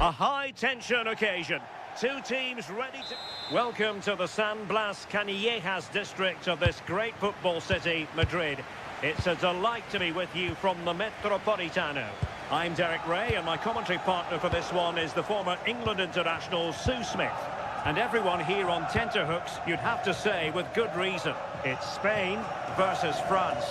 A high-tension occasion. Two teams ready to... Welcome to the San Blas Canillejas district of this great football city, Madrid. It's a delight to be with you from the Metropolitano. I'm Derek Ray, and my commentary partner for this one is the former England international Sue Smith. And everyone here on tenterhooks, you'd have to say with good reason. It's Spain versus France.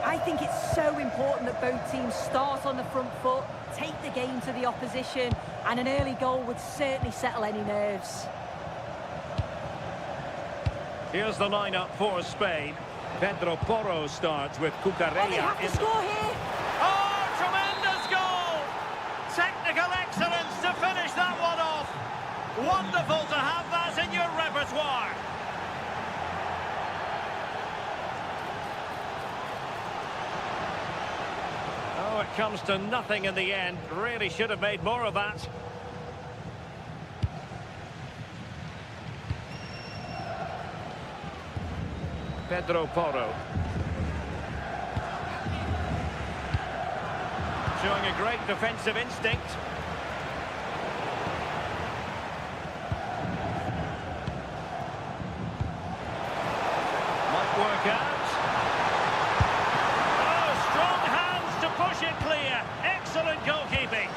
I think it's so important that both teams start on the front foot, take the game to the opposition, and an early goal would certainly settle any nerves. Here's the lineup for Spain. Pedro Porro starts with Cucurella. Oh, they have to score here! Oh, tremendous goal! Technical excellence to finish that one off. Wonderful to have that in your repertoire. Oh, it comes to nothing in the end. Really should have made more of that. Pedro Porro. Showing a great defensive instinct. Might work out. Push it clear. Excellent goalkeeping.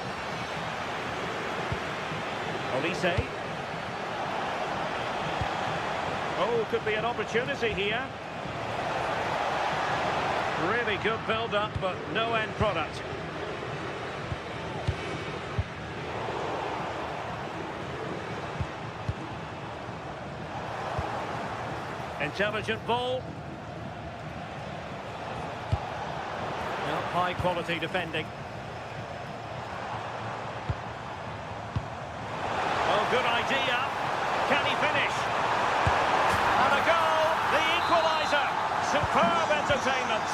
Olise. Oh, could be an opportunity here. Really good build-up, but no end product. Intelligent ball. High quality defending. Oh, good idea. Can he finish? And a goal, the equaliser. Superb entertainment.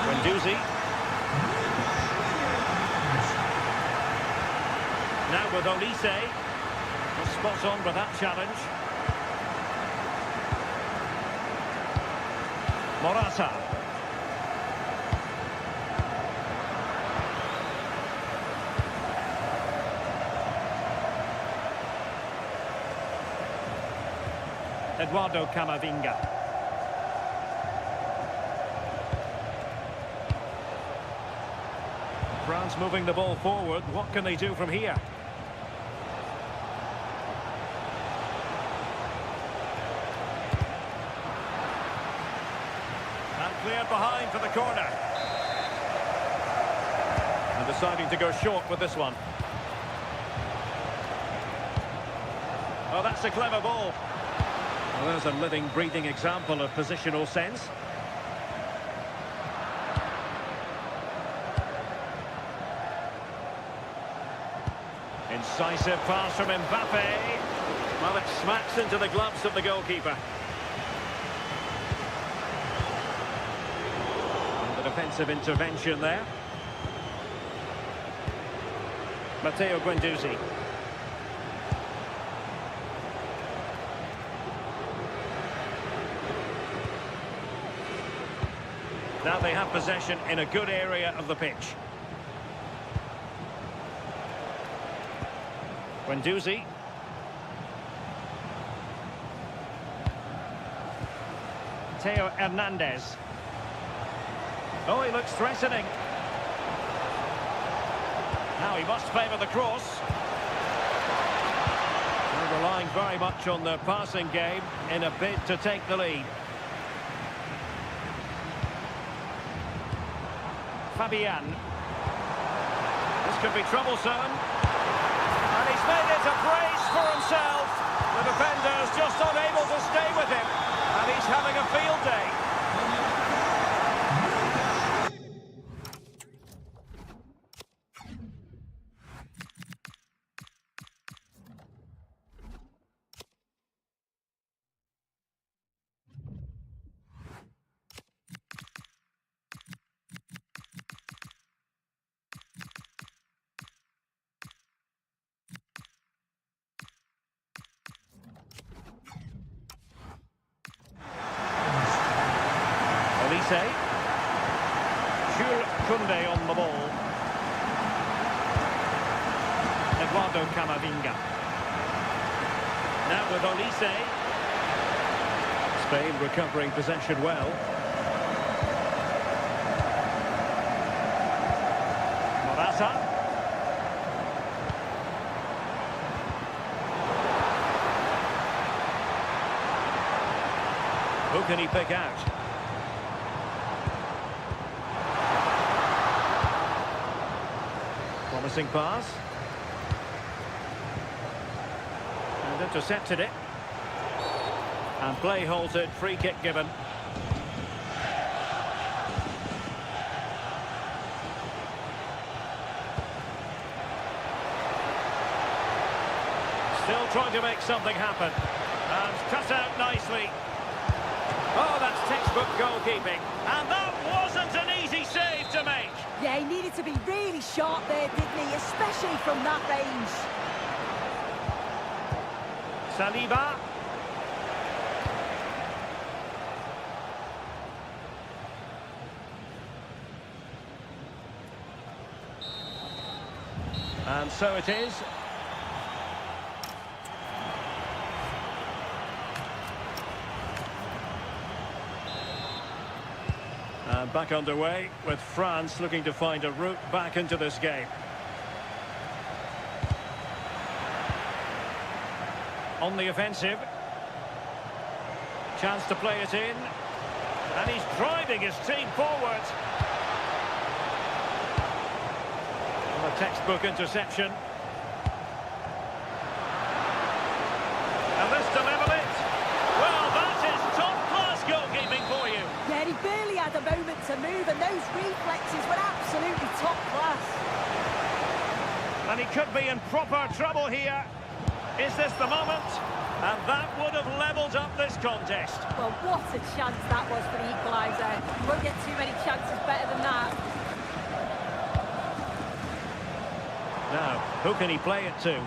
Guendouzi. Now with Olise. Spot on with that challenge. Morata. Eduardo Camavinga. France moving the ball forward. What can they do from here? Cleared behind for the corner. And deciding to go short with this one. Oh, that's a clever ball. Well, there's a living, breathing example of positional sense. Incisive pass from Mbappe. Well, it smacks into the gloves of the goalkeeper. Defensive intervention there. Matteo Guendouzi. Now they have possession in a good area of the pitch. Guendouzi. Theo Hernandez. Oh, he looks threatening. Now he must favour the cross. They're relying very much on their passing game in a bid to take the lead. Fabian. This could be troublesome. And he's made it a brace for himself. The defender's just unable to stay with him. And he's having a field day. Olise. Jules Koundé on the ball. Eduardo Camavinga. Now with Olise. Spain recovering possession well. Morata. Who can he pick out? Promising pass. And intercepted it. And play halted, free kick given. Still trying to make something happen. And cut out nicely. Oh, that's textbook goalkeeping. And that wasn't an easy save to make. Yeah, he needed to be really sharp there, didn't he? Especially from that range. Saliba. And so it is. And back underway with France looking to find a route back into this game. On the offensive. Chance to play it in. And he's driving his team forward. A textbook interception. And this to level it. Well, that is top-class goalkeeping for you. Yeah, he barely had a moment to move, and those reflexes were absolutely top class. And he could be in proper trouble here. Is this the moment? And that would have levelled up this contest. Well, what a chance that was for the equaliser. You won't get too many chances better than that. Now, who can he play it to?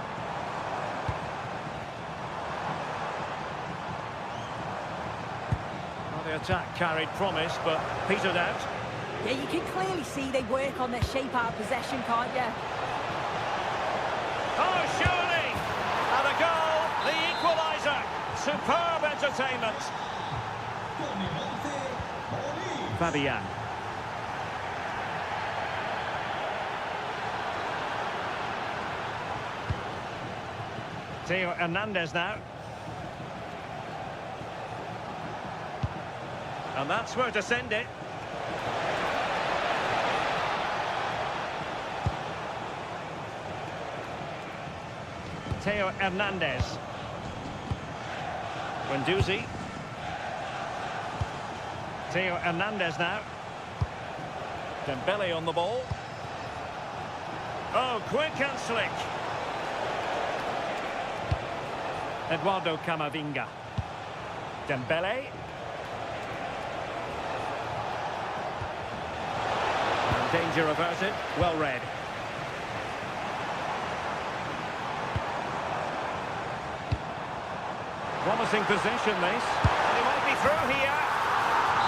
Well, the attack carried promise, but petered out. Yeah, you can clearly see they work on their shape out of possession, can't you? Oh, surely! And a goal, the equaliser. Superb entertainment. Fabian. Theo Hernandez now. And that's where to send it. Theo Hernandez. Guendouzi. Theo Hernandez now. Dembele on the ball. Oh, quick and slick. Eduardo Camavinga. Dembele. And danger averted. Well read. Promising possession, this. And he might be through here.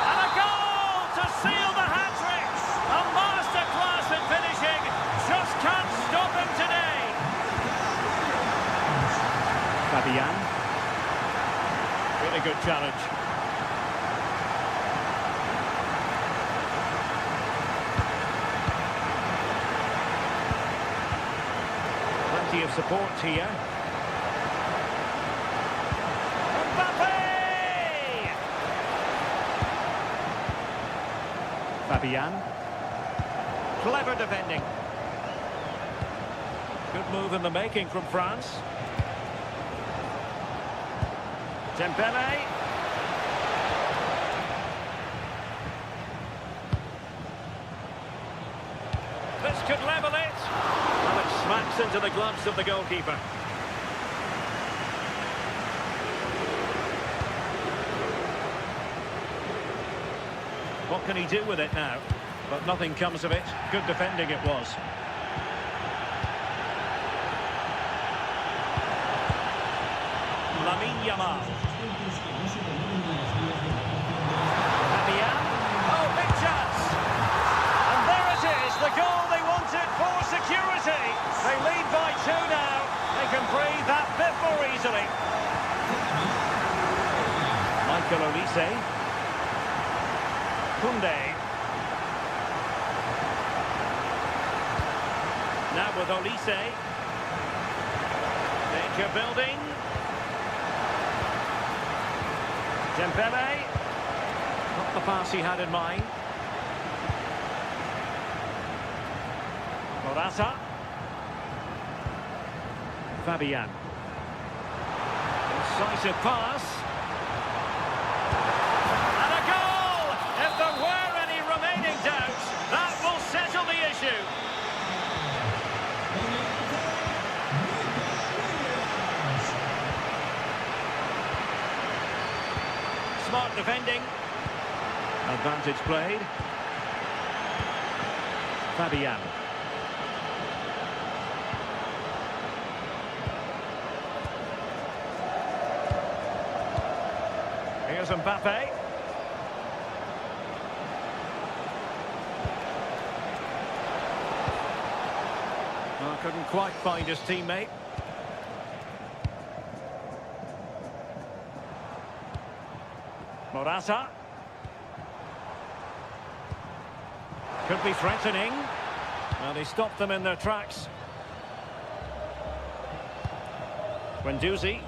And a goal to seal the hat-trick. A masterclass in finishing. Just can't stop him today. Fabian. Really good challenge. Plenty of support here. Fabian. Clever defending. Good move in the making from France. Dembele. This could level it. Well, it smacks into the gloves of the goalkeeper. What can he do with it now? But nothing comes of it. Good defending it was. Lamine Yamal. Fabian. Oh, big chance. And there it is, the goal they wanted for security. They lead by 2 now. They can breathe that bit more easily. Michael Olise. Koundé. Now with Olise. Danger building. Dembele. Not the pass he had in mind. Morata. Fabian. Incisive pass. And a goal! If there were any remaining doubts, that will settle the issue. Smart defending. Advantage played. Fabian. Here's Mbappe. Well, couldn't quite find his teammate. Morata. Could be threatening. Well, he stopped them in their tracks. Guendouzi.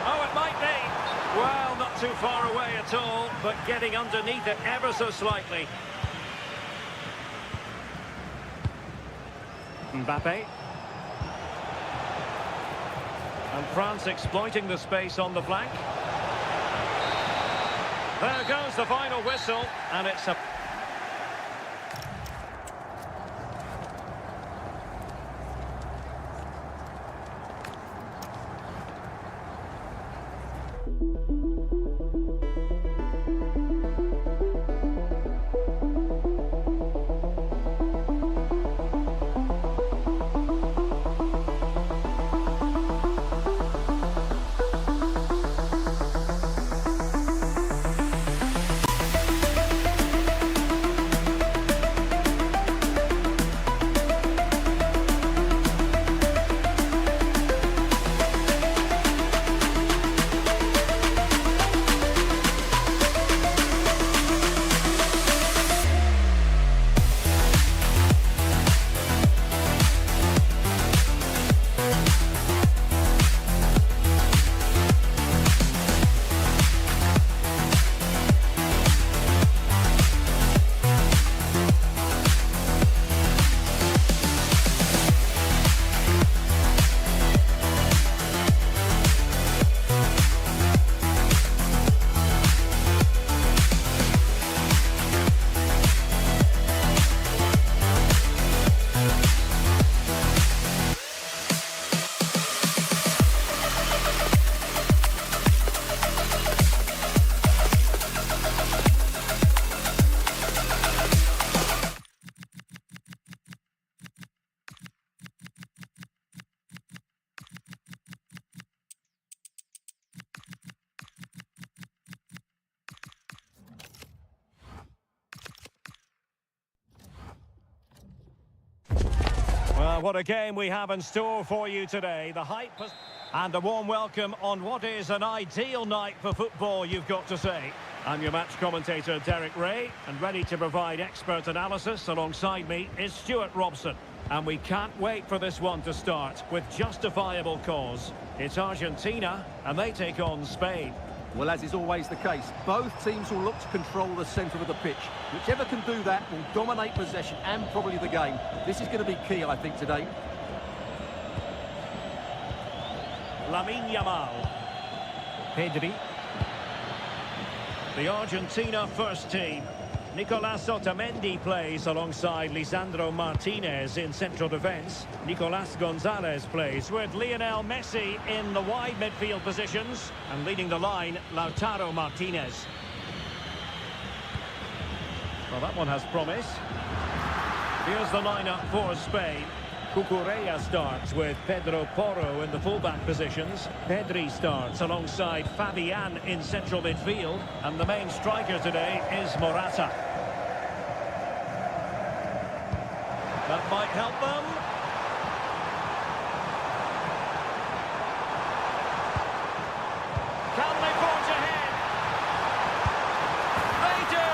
Oh, it might be. Well, not too far away at all, but getting underneath it ever so slightly. Mbappe. And France exploiting the space on the flank. There goes the final whistle, and it's a... Well, what a game we have in store for you today. The hype and a warm welcome on what is an ideal night for football, you've got to say. I'm your match commentator, Derek Ray, and ready to provide expert analysis alongside me is Stuart Robson. And we can't wait for this one to start with justifiable cause. It's Argentina, and they take on Spain. Well, as is always the case, both teams will look to control the centre of the pitch. Whichever can do that will dominate possession and probably the game. This is going to be key, I think, today. Lamine Yamal. Pedri. The Argentina first team. Nicolas Otamendi plays alongside Lisandro Martinez in central defence. Nicolas Gonzalez plays with Lionel Messi in the wide midfield positions. And leading the line, Lautaro Martinez. Well, that one has promise. Here's the lineup for Spain. Cucurella starts with Pedro Porro in the fullback positions. Pedri starts alongside Fabian in central midfield. And the main striker today is Morata. That might help them. Can they forge ahead? They do.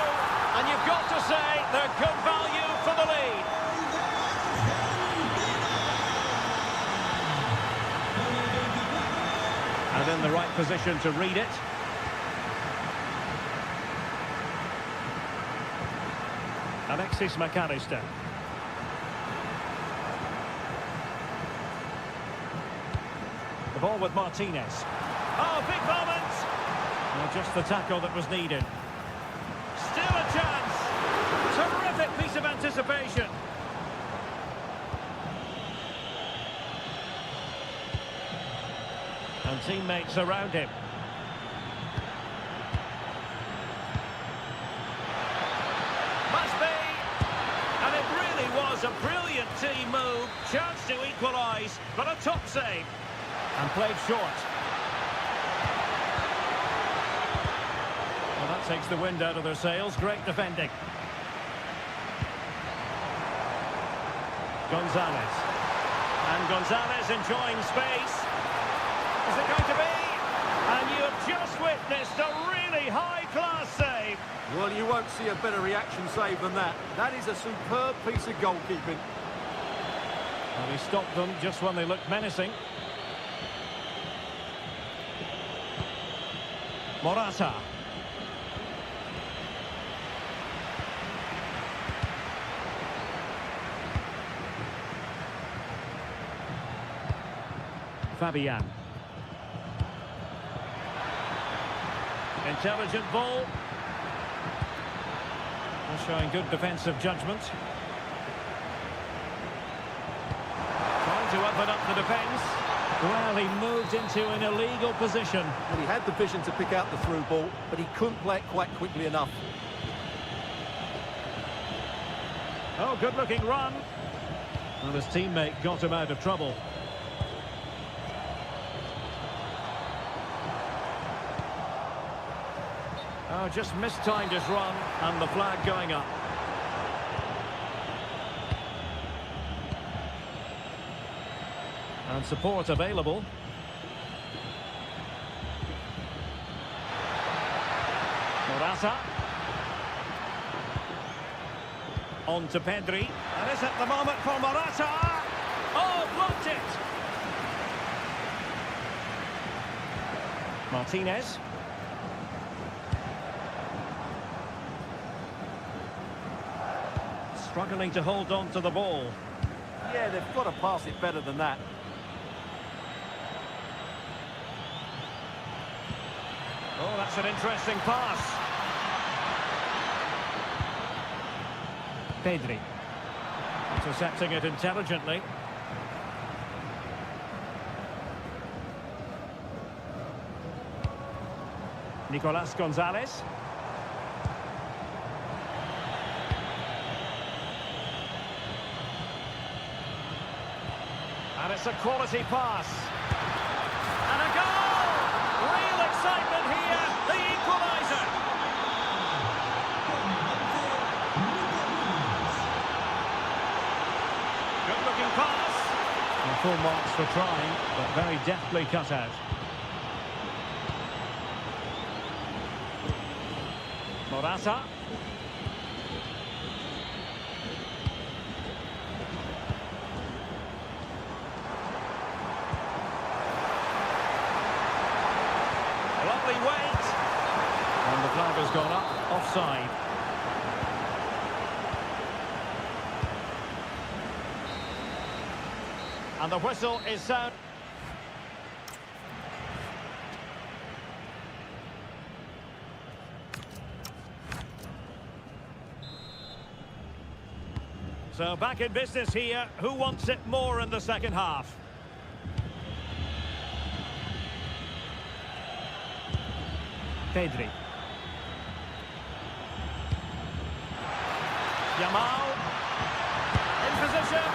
And you've got to say they're good value for the lead. And in the right position to read it. Alexis McAllister. The ball with Martinez. Oh, big moment! Well, just the tackle that was needed. Still a chance! Terrific piece of anticipation. And teammates around him. Must be! And it really was a brilliant team move. Chance to equalise, but a top save. And played short. Well, that takes the wind out of their sails. Great defending. Gonzalez. And Gonzalez enjoying space. Is it going to be? And you have just witnessed a really high-class save. Well, you won't see a better reaction save than that. That is a superb piece of goalkeeping. Well, he stopped them just when they looked menacing. Morata. Fabian. Intelligent ball. Showing good defensive judgment. Trying to open up the defence. Well, he moved into an illegal position. Well, he had the vision to pick out the through ball, but he couldn't play it quite quickly enough. Oh, good-looking run. Well, his teammate got him out of trouble. Oh, just mistimed his run, and the flag going up. And support available. Morata. On to Pedri. And is it the moment for Morata? Oh, blocked it! Martinez. Struggling to hold on to the ball. Yeah, they've got to pass it better than that. Oh, that's an interesting pass. Pedri. Intercepting it intelligently. Nicolas Gonzalez. And it's a quality pass. And a goal! Real excitement here, the equaliser. Good-looking pass. And full marks for trying, but very deftly cut out. Morata. Lovely weight. Offside. And the whistle is sound. So back in business here. Who wants it more in the second half? Pedri. Yamal. In position.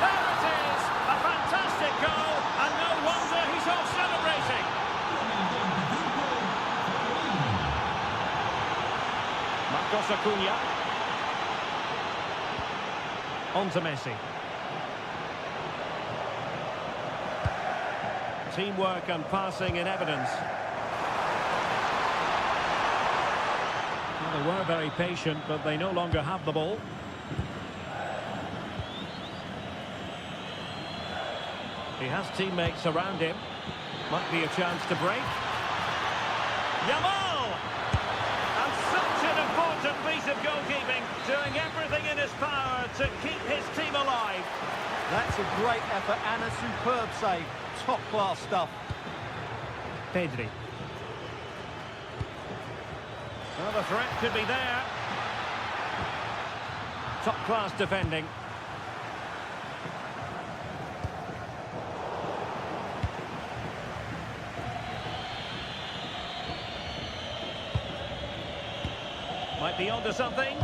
There it is. A fantastic goal. And no wonder he's off celebrating. Marcos Acuna. On to Messi. Teamwork and passing in evidence. Well, they were very patient, but they no longer have the ball. He has teammates around him. Might be a chance to break. Yamal! And such an important piece of goalkeeping, doing everything in his power to keep his team alive. That's a great effort and a superb save. Top-class stuff. Pedri. Well, the threat could be there. Top-class defending. Might be onto something.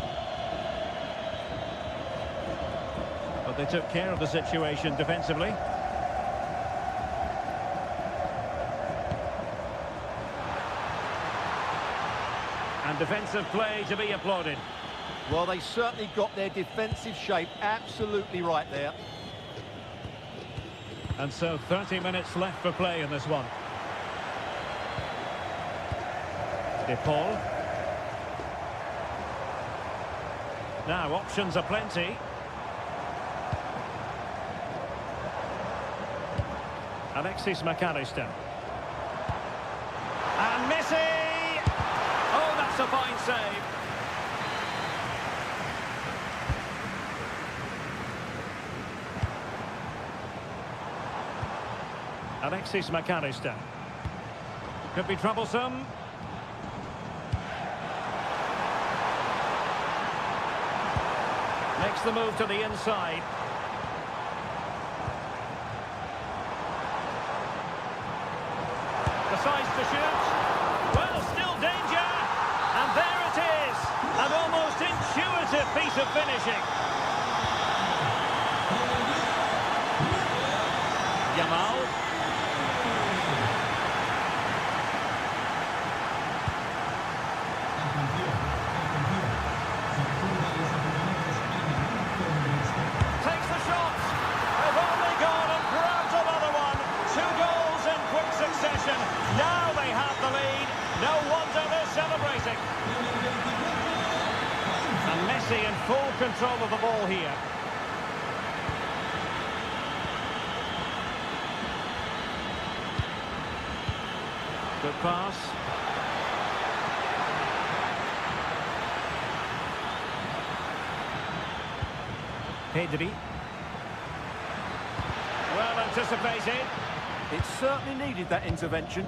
But they took care of the situation defensively. And defensive play to be applauded. Well, they certainly got their defensive shape absolutely right there. And so 30 minutes left for play in this one. De Paul. Now, options are plenty. Alexis McAllister. And Messi! Oh, that's a fine save. Alexis McAllister. Could be troublesome. Makes the move to the inside. Decides to shoot. Well, still danger. And there it is. An almost intuitive piece of finishing. Yamal. Takes the shot. They've only gone and grabbed another one. 2 goals in quick succession. Now they have the lead. No wonder they're celebrating. And Messi in full control of the ball here. Good pass. Pedri. Well anticipated. It certainly needed that intervention.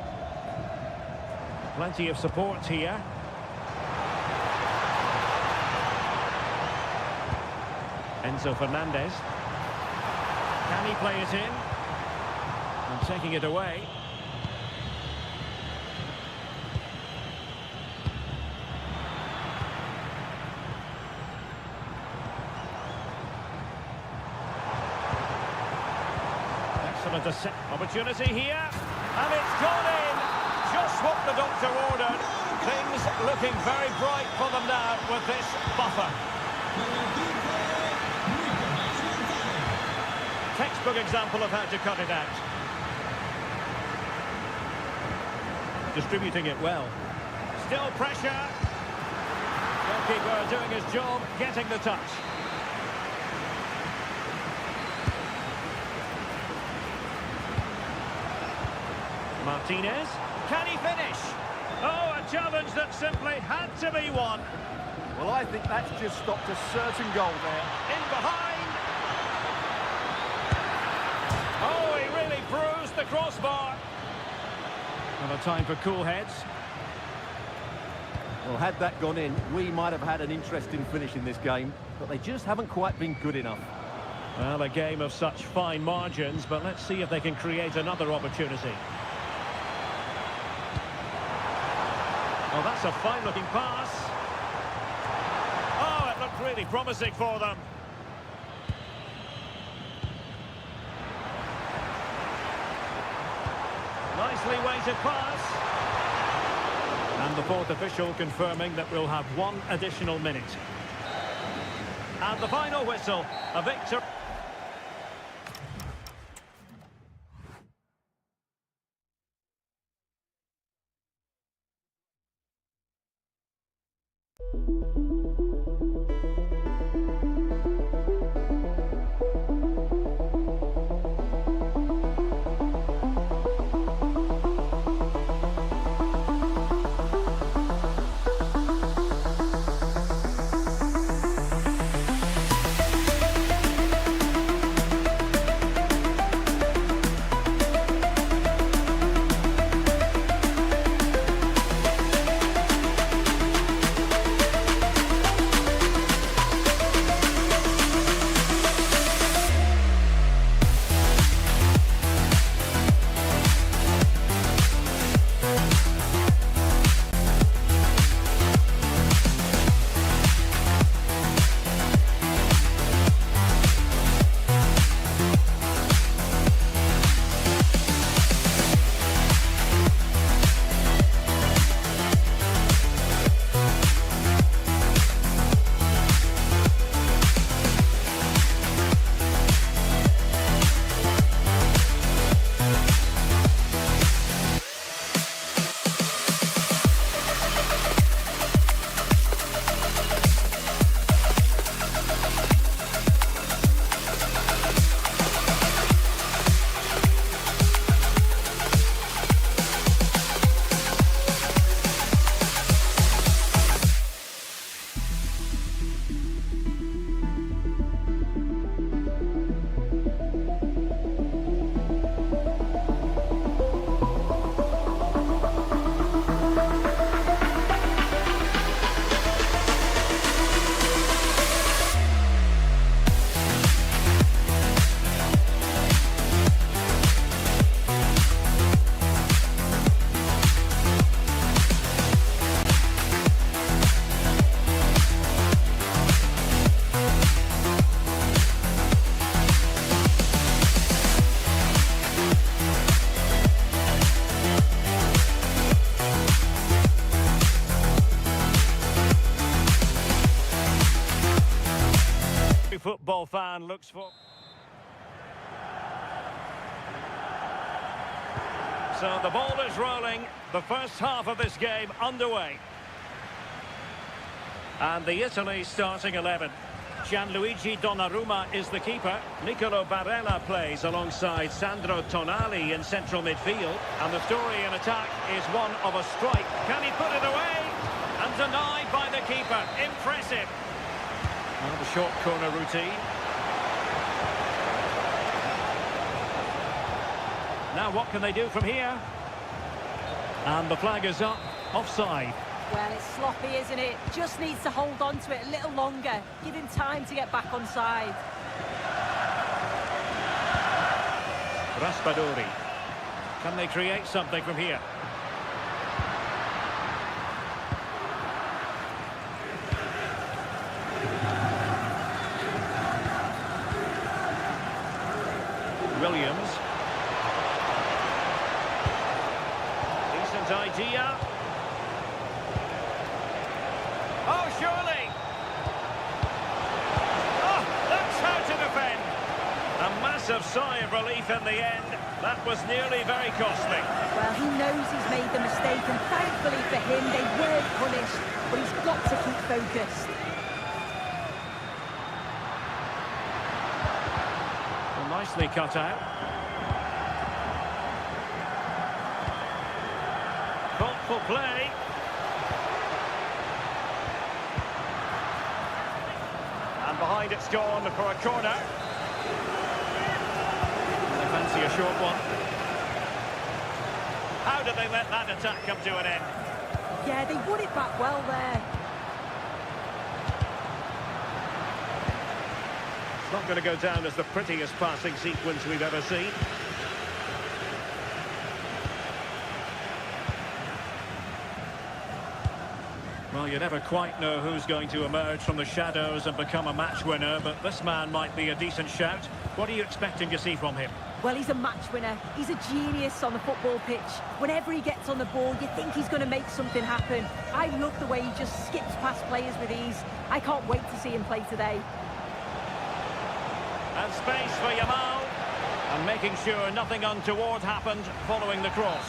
Plenty of support here. Enzo Fernandez. Can he play it in? And taking it away. Excellent opportunity here. And it's gone in. Just what the doctor ordered. Things looking very bright for them now with this buffer. Textbook example of how to cut it out. Distributing it well. Still pressure. Goalkeeper doing his job, getting the touch. Martinez. Can he finish? Oh, a challenge that simply had to be won. Well, I think that's just stopped a certain goal there. In behind. Oh, he really bruised the crossbar. And a time for cool heads. Well, had that gone in, we might have had an interesting finish in this game, but they just haven't quite been good enough. Well, a game of such fine margins, but let's see if they can create another opportunity. Well, that's a fine-looking pass. Oh, it looked really promising for them. Nicely weighted pass. And the fourth official confirming that we'll have one additional minute. And the final whistle, a victory. Football fan looks for. So the ball is rolling. The first half of this game underway. And the Italy starting 11. Gianluigi Donnarumma is the keeper. Nicolo Barella plays alongside Sandro Tonali in central midfield. And the story in attack is one of a strike. Can he put it away? And denied by the keeper. Impressive. Well, the short corner routine. Now what can they do from here? And the flag is up. Offside. Well, it's sloppy, isn't it? Just needs to hold on to it a little longer. Give him time to get back on side. Raspadori. Can they create something from here? Williams. Decent idea. Oh, surely. Oh, that's how to defend. A massive sigh of relief in the end. That was nearly very costly. Well, he knows he's made the mistake, and thankfully for him, they weren't punished. But he's got to keep focused. Well, nicely cut out. Caught Full play. And behind it's gone for a corner. They fancy a short one. How did they let that attack come to an end? Yeah, they won it back well there. It's not going to go down as the prettiest passing sequence we've ever seen. Well, you never quite know who's going to emerge from the shadows and become a match winner, but this man might be a decent shout. What are you expecting to see from him? Well, he's a match winner. He's a genius on the football pitch. Whenever he gets on the ball, you think he's going to make something happen. I love the way he just skips past players with ease. I can't wait to see him play today. And space for Yamal. And making sure nothing untoward happened following the cross.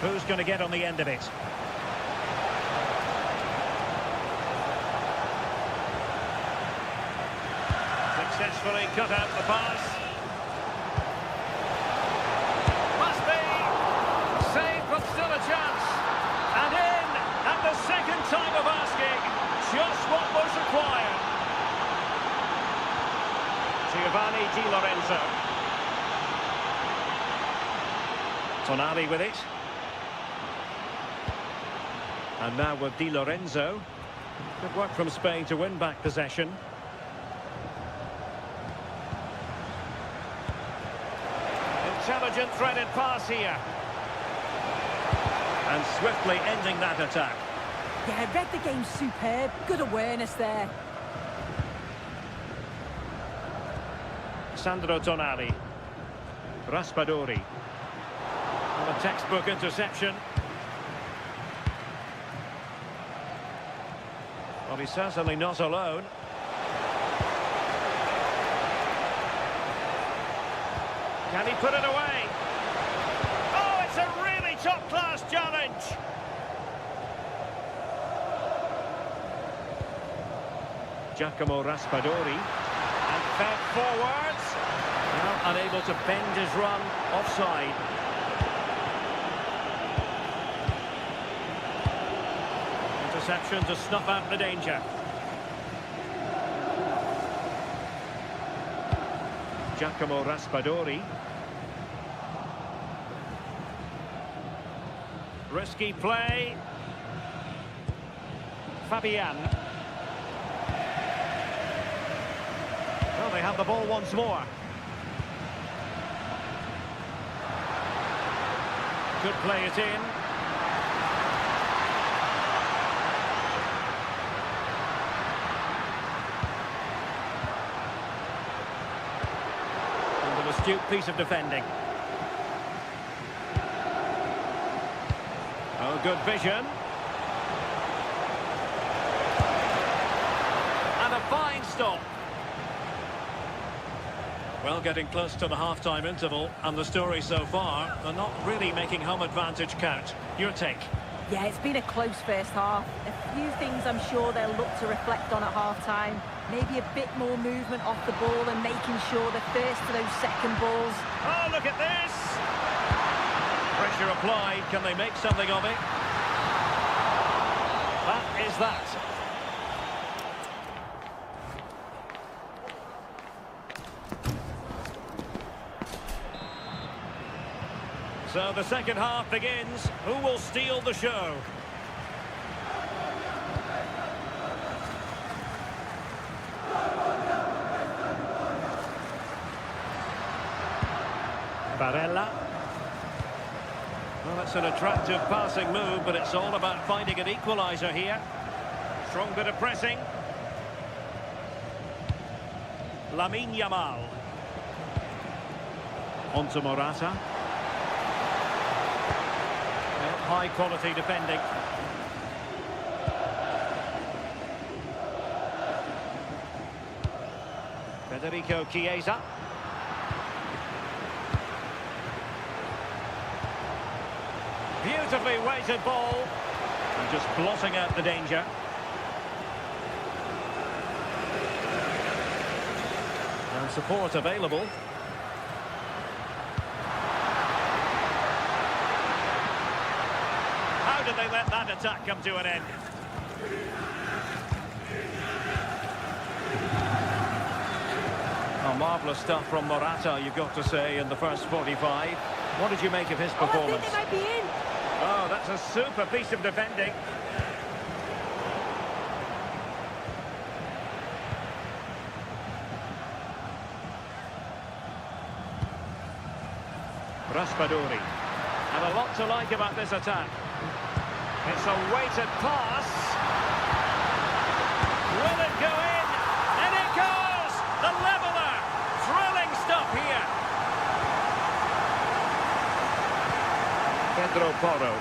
Who's going to get on the end of it? Successfully cut out the pass. Must be. Saved, but still a chance. And in, at the second time of asking, just what was required. Giovanni Di Lorenzo. Tonali with it. And now with Di Lorenzo. Good work from Spain to win back possession. Intelligent threaded pass here. And swiftly ending that attack. Yeah, read the game superb. Good awareness there. Sandro Tonali. Raspadori. And a textbook interception. Well, he's certainly not alone. Can he put it away? Oh, it's a really top-class challenge! Giacomo Raspadori. And fed forwards. Now unable to bend his run offside. Interception to snuff out the danger. Giacomo Raspadori. Risky play. Fabian. Well, they have the ball once more. Could play it in. And an astute piece of defending. Oh, good vision. And a fine stop. Well, getting close to the half-time interval, and the story so far, they're not really making home advantage count. Your take? Yeah, it's been a close first half. A few things I'm sure they'll look to reflect on at half-time. Maybe a bit more movement off the ball and making sure they're first to those second balls. Oh, look at this! Pressure applied. Can they make something of it? That is that. So the second half begins. Who will steal the show? Barella. Well, that's an attractive passing move, but it's all about finding an equaliser here. Strong bit of pressing. Lamine Yamal. On to Morata. High quality defending. Federico Chiesa. Beautifully weighted ball. And just blotting out the danger. And support available. they let that attack come to an end. Oh, marvellous stuff from Morata, you've got to say, in the first 45. What did you make of his performance? I think they might be in. Oh, that's a super piece of defending. Raspadori. And a lot to like about this attack. It's a weighted pass. Will it go in? And it goes! The leveller! Thrilling stuff here. Pedro Porro.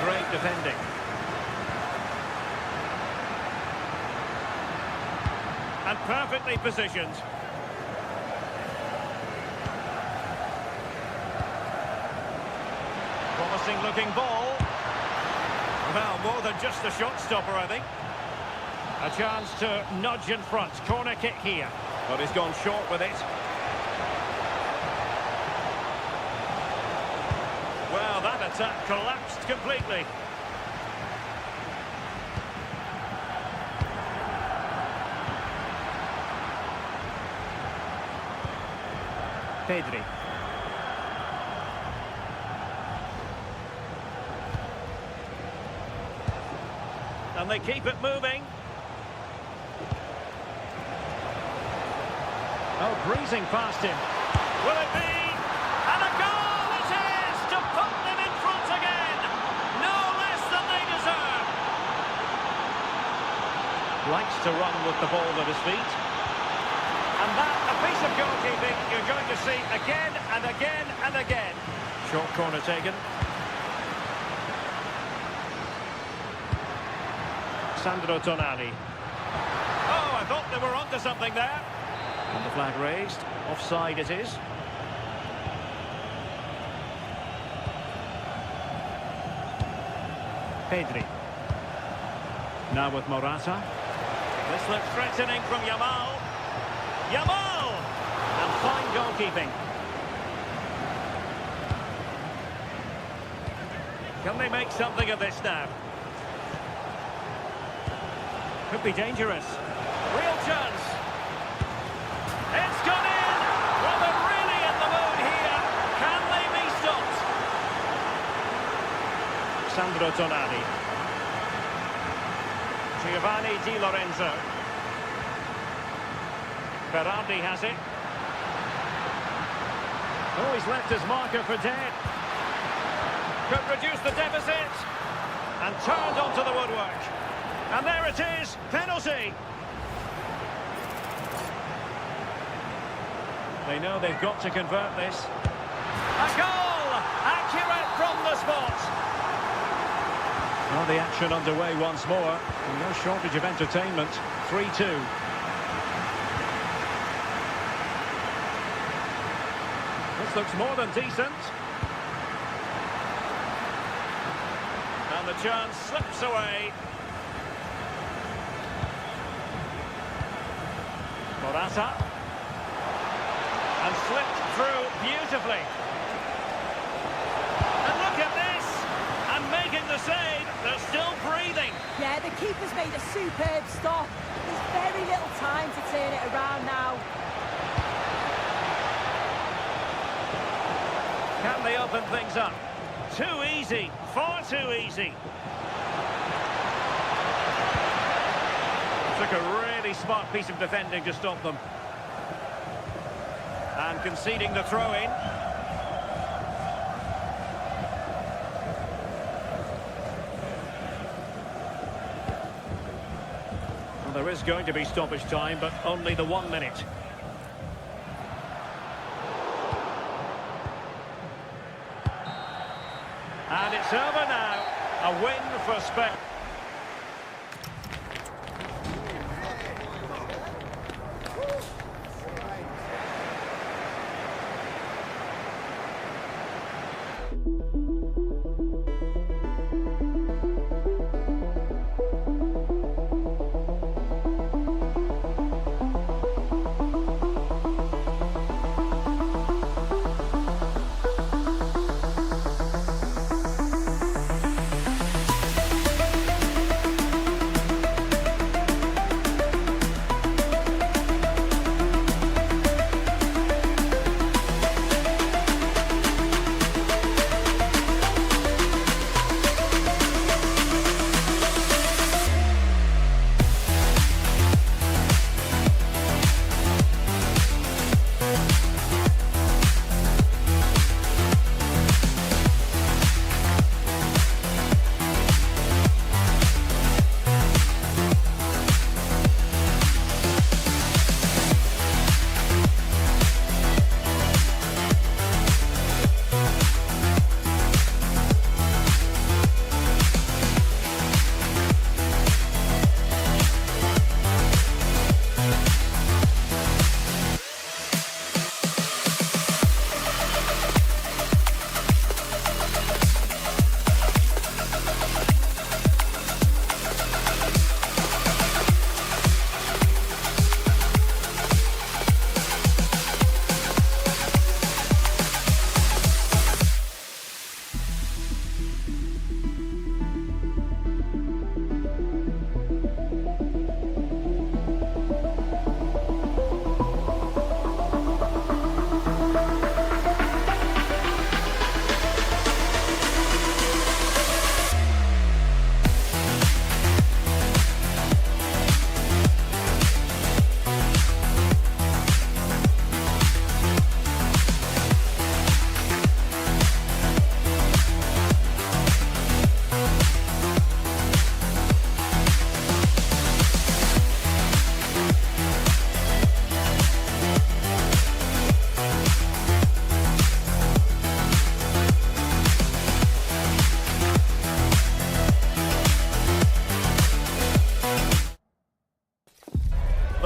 Great defending. And perfectly positioned. Promising looking ball. Well, more than just a shot stopper, I think. A chance to nudge in front. Corner kick here. But he's gone short with it. Well, that attack collapsed completely. Pedri. And they keep it moving. Oh, breezing past him. Will it be? And a goal it is to put them in front again. No less than they deserve. Likes to run with the ball at his feet. And that, a piece of goalkeeping you're going to see again and again and again. Short corner taken. Sandro Tonali. Oh, I thought they were onto something there. And the flag raised. Offside it is. Pedri. Now with Morata. This looks threatening from Yamal. Yamal! And fine goalkeeping. Can they make something of this now? Could be dangerous. Real chance. It's gone in! Well, they're really in the mood here. Can they be stopped? Sandro Tonali. Giovanni Di Lorenzo. Berardi has it. Oh, he's left his marker for dead. Could reduce the deficit. And turned onto the woodwork. And there it is, penalty. They know they've got to convert this. A goal! Accurate from the spot. Well, the action underway once more. No shortage of entertainment. 3-2. This looks more than decent. And the chance slips away. Morata. And slipped through beautifully. And look at this! And making the save, they're still breathing. Yeah, the keeper's made a superb stop. There's very little time to turn it around now. Can they open things up? Too easy, far too easy. Took a really smart piece of defending to stop them. And conceding the throw-in. Well, there is going to be stoppage time, but only the 1 minute. And it's over now. A win for Spain.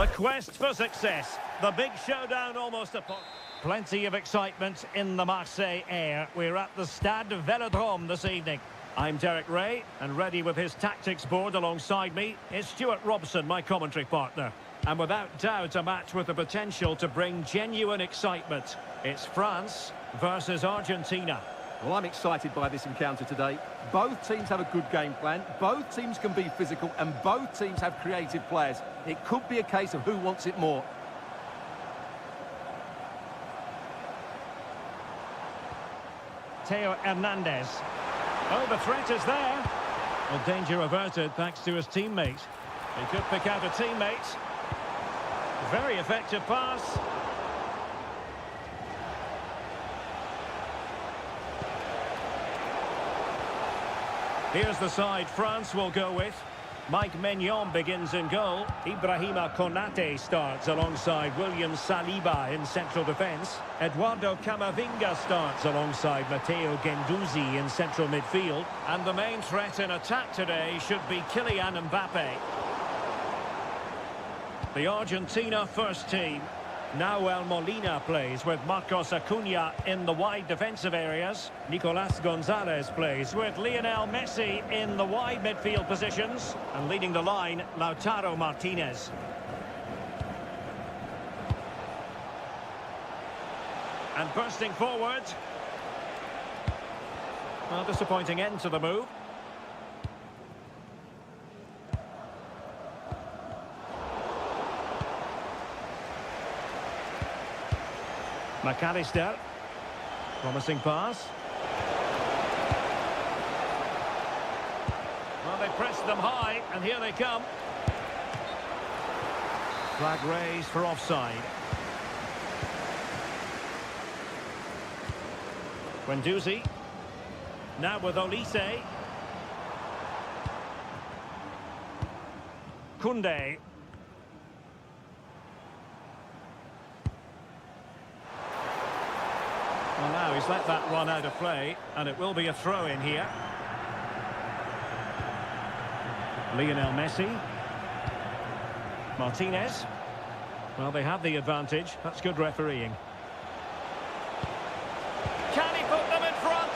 The quest for success. The big showdown almost upon. Plenty of excitement in the Marseille air. We're at the Stade Velodrome this evening. I'm Derek Ray, and ready with his tactics board alongside me is Stuart Robson, my commentary partner. And without doubt, a match with the potential to bring genuine excitement. It's France versus Argentina. Well, I'm excited by this encounter today. Both teams have a good game plan, both teams can be physical, and both teams have creative players. It could be a case of who wants it more. Theo Hernandez. Oh, the threat is there. Well, danger averted thanks to his teammate. He could pick out a teammate. Very effective pass. Here's the side France will go with. Mike Maignan begins in goal. Ibrahima Konate starts alongside William Saliba in central defence. Eduardo Camavinga starts alongside Matteo Guendouzi in central midfield. And the main threat in attack today should be Kylian Mbappe. The Argentina first team. Nahuel Molina plays with Marcos Acuna in the wide defensive areas. Nicolas Gonzalez plays with Lionel Messi in the wide midfield positions. And leading the line, Lautaro Martinez. And bursting forward. Well, disappointing end to the move. McAllister, promising pass. Well, they pressed them high, and here they come. Flag raised for offside. Guendouzi, now with Olise. Koundé. Well, now he's let that run out of play, and it will be a throw in here. Lionel Messi. Martinez. Well, they have the advantage. That's good refereeing. Can he put them in front?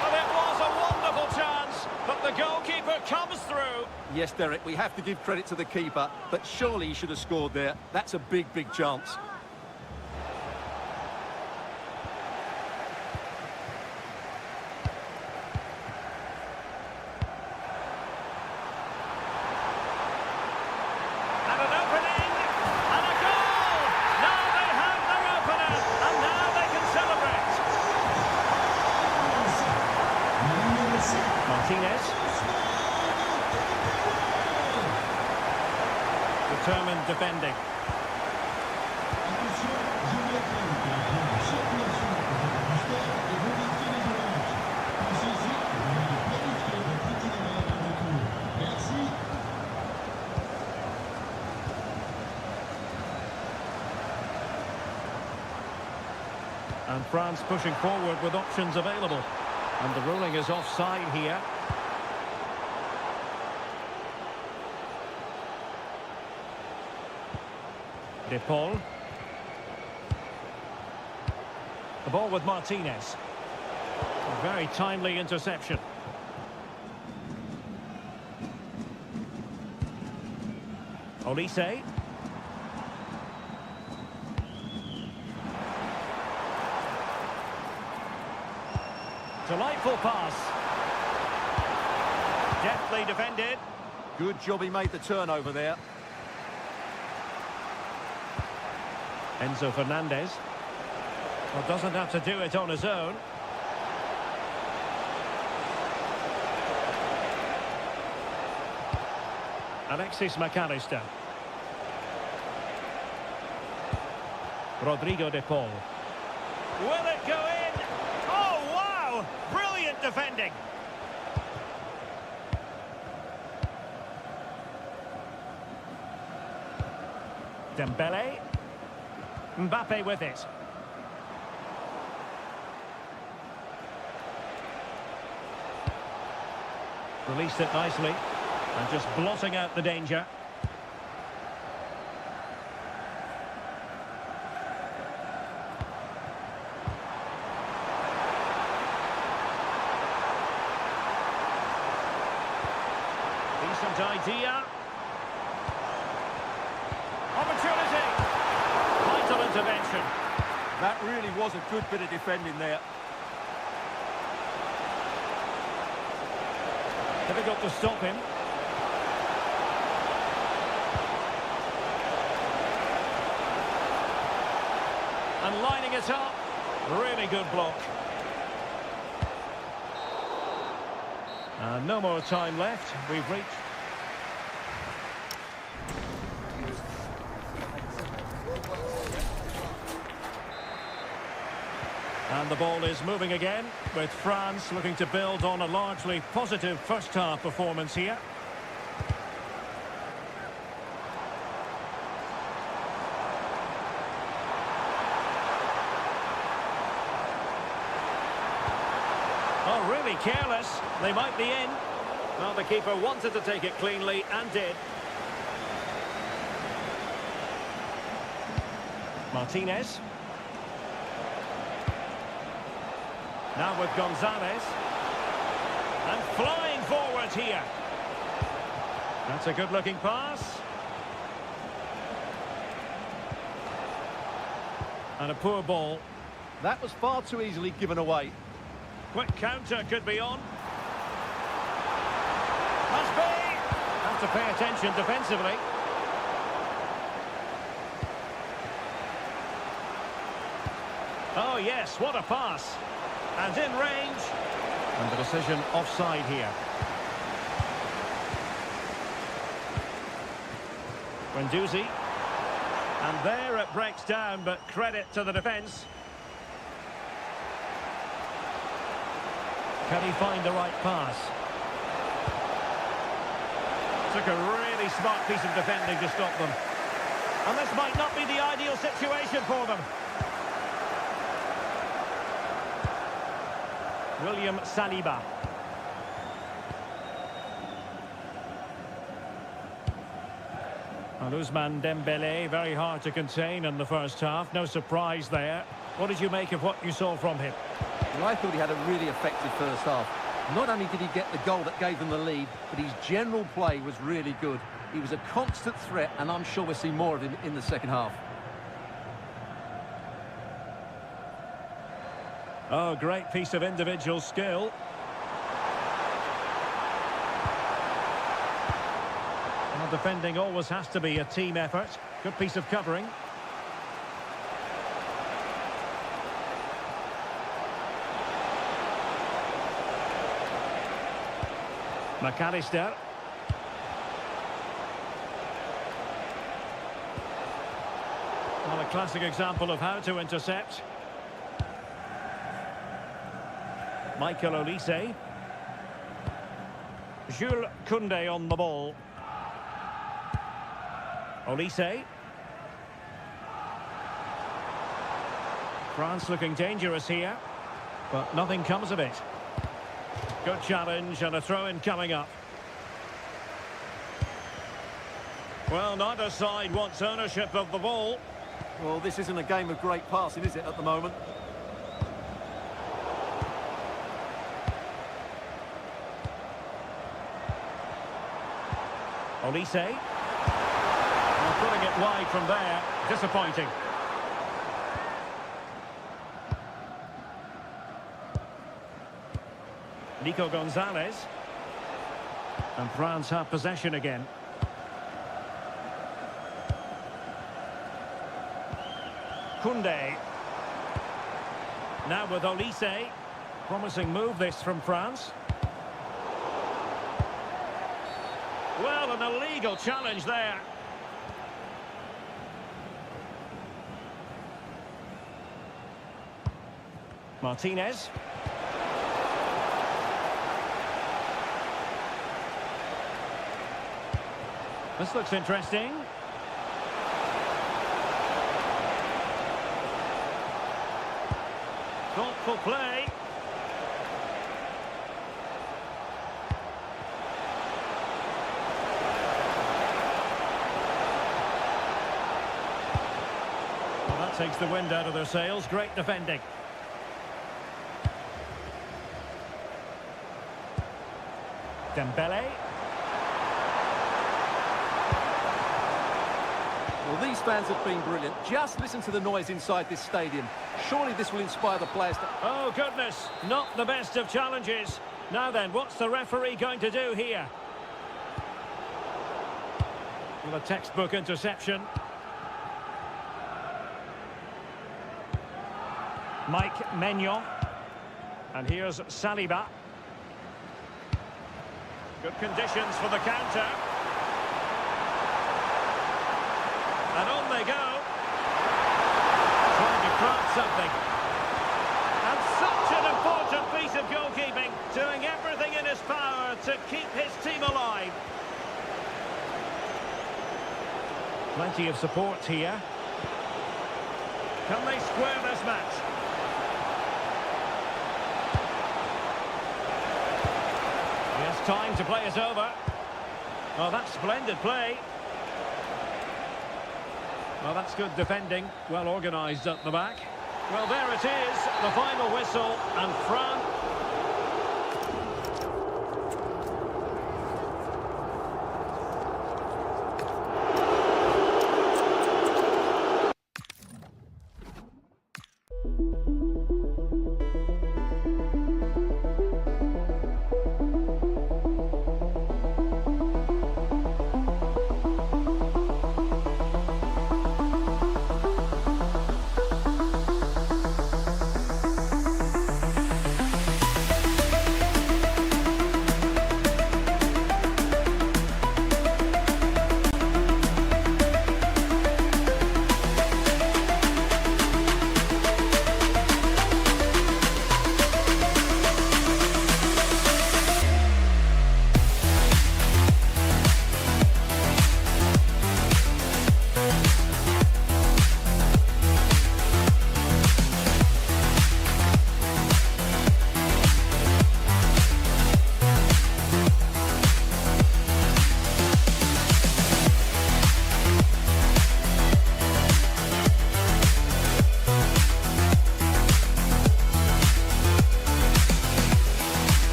Well, it was a wonderful chance, but the goalkeeper comes through. Yes, Derek, we have to give credit to the keeper, but surely he should have scored there. That's a big, big chance. Martinez. Determined defending. And France pushing forward with options available. And the ruling is offside here. De Paul. The ball with Martinez. A very timely interception. Olise. Delightful pass. Deftly defended. Good job he made the turnover there. Enzo Fernandez. Well, doesn't have to do it on his own. Alexis McAllister. Rodrigo de Paul. Will it go in? Oh, wow! Brilliant defending. Dembele. Mbappe with it. Released it nicely. And just blotting out the danger. Decent idea. Opportunity. Vital intervention. That really was a good bit of defending there. Difficult to stop him. And lining it up. Really good block. And no more time left. We've reached... And the ball is moving again, with France looking to build on a largely positive first-half performance here. Oh, really careless. They might be in. Well, the keeper wanted to take it cleanly and did. Martinez. Now with Gonzalez. And flying forward here. That's a good-looking pass. And a poor ball. That was far too easily given away. Quick counter could be on. Must be. Have to pay attention defensively. Oh yes, what a pass. And in range. And the decision offside here. Guendouzi. And there it breaks down, but credit to the defence. Can he find the right pass? Took a really smart piece of defending to stop them. And this might not be the ideal situation for them. William Saliba. And Ousmane Dembélé, very hard to contain in the first half. No surprise there. What did you make of what you saw from him? Well, I thought he had a really effective first half. Not only did he get the goal that gave them the lead, but his general play was really good. He was a constant threat, and I'm sure we'll see more of him in the second half. Oh, great piece of individual skill. Well, defending always has to be a team effort. Good piece of covering. McAllister. Well, a classic example of how to intercept. Michael Olise. Jules Koundé on the ball. Olise. France looking dangerous here, but nothing comes of it. Good challenge and a throw-in coming up. Well, neither side wants ownership of the ball. Well, this isn't a game of great passing, is it, at the moment? Olise. Well, putting it wide from there. Disappointing. Nico Gonzalez. And France have possession again. Koundé. Now with Olise. Promising move this from France. Well, an illegal challenge there. Martinez. This looks interesting. Thoughtful play. Well, that takes the wind out of their sails. Great defending. Dembélé. Well, these fans have been brilliant. Just listen to the noise inside this stadium. Surely this will inspire the players to... Oh, goodness, not the best of challenges. Now then, what's the referee going to do here? Well, a textbook interception. Mike Maignan. And here's Saliba. Good conditions for the counter. And on they go. Trying to craft something. And such an important piece of goalkeeping. Doing everything in his power to keep his team alive. Plenty of support here. Can they square this match? Yes, time to play it over. Oh, that's splendid play. Well, that's good defending. Well organised at the back. Well, there it is. The final whistle. And France...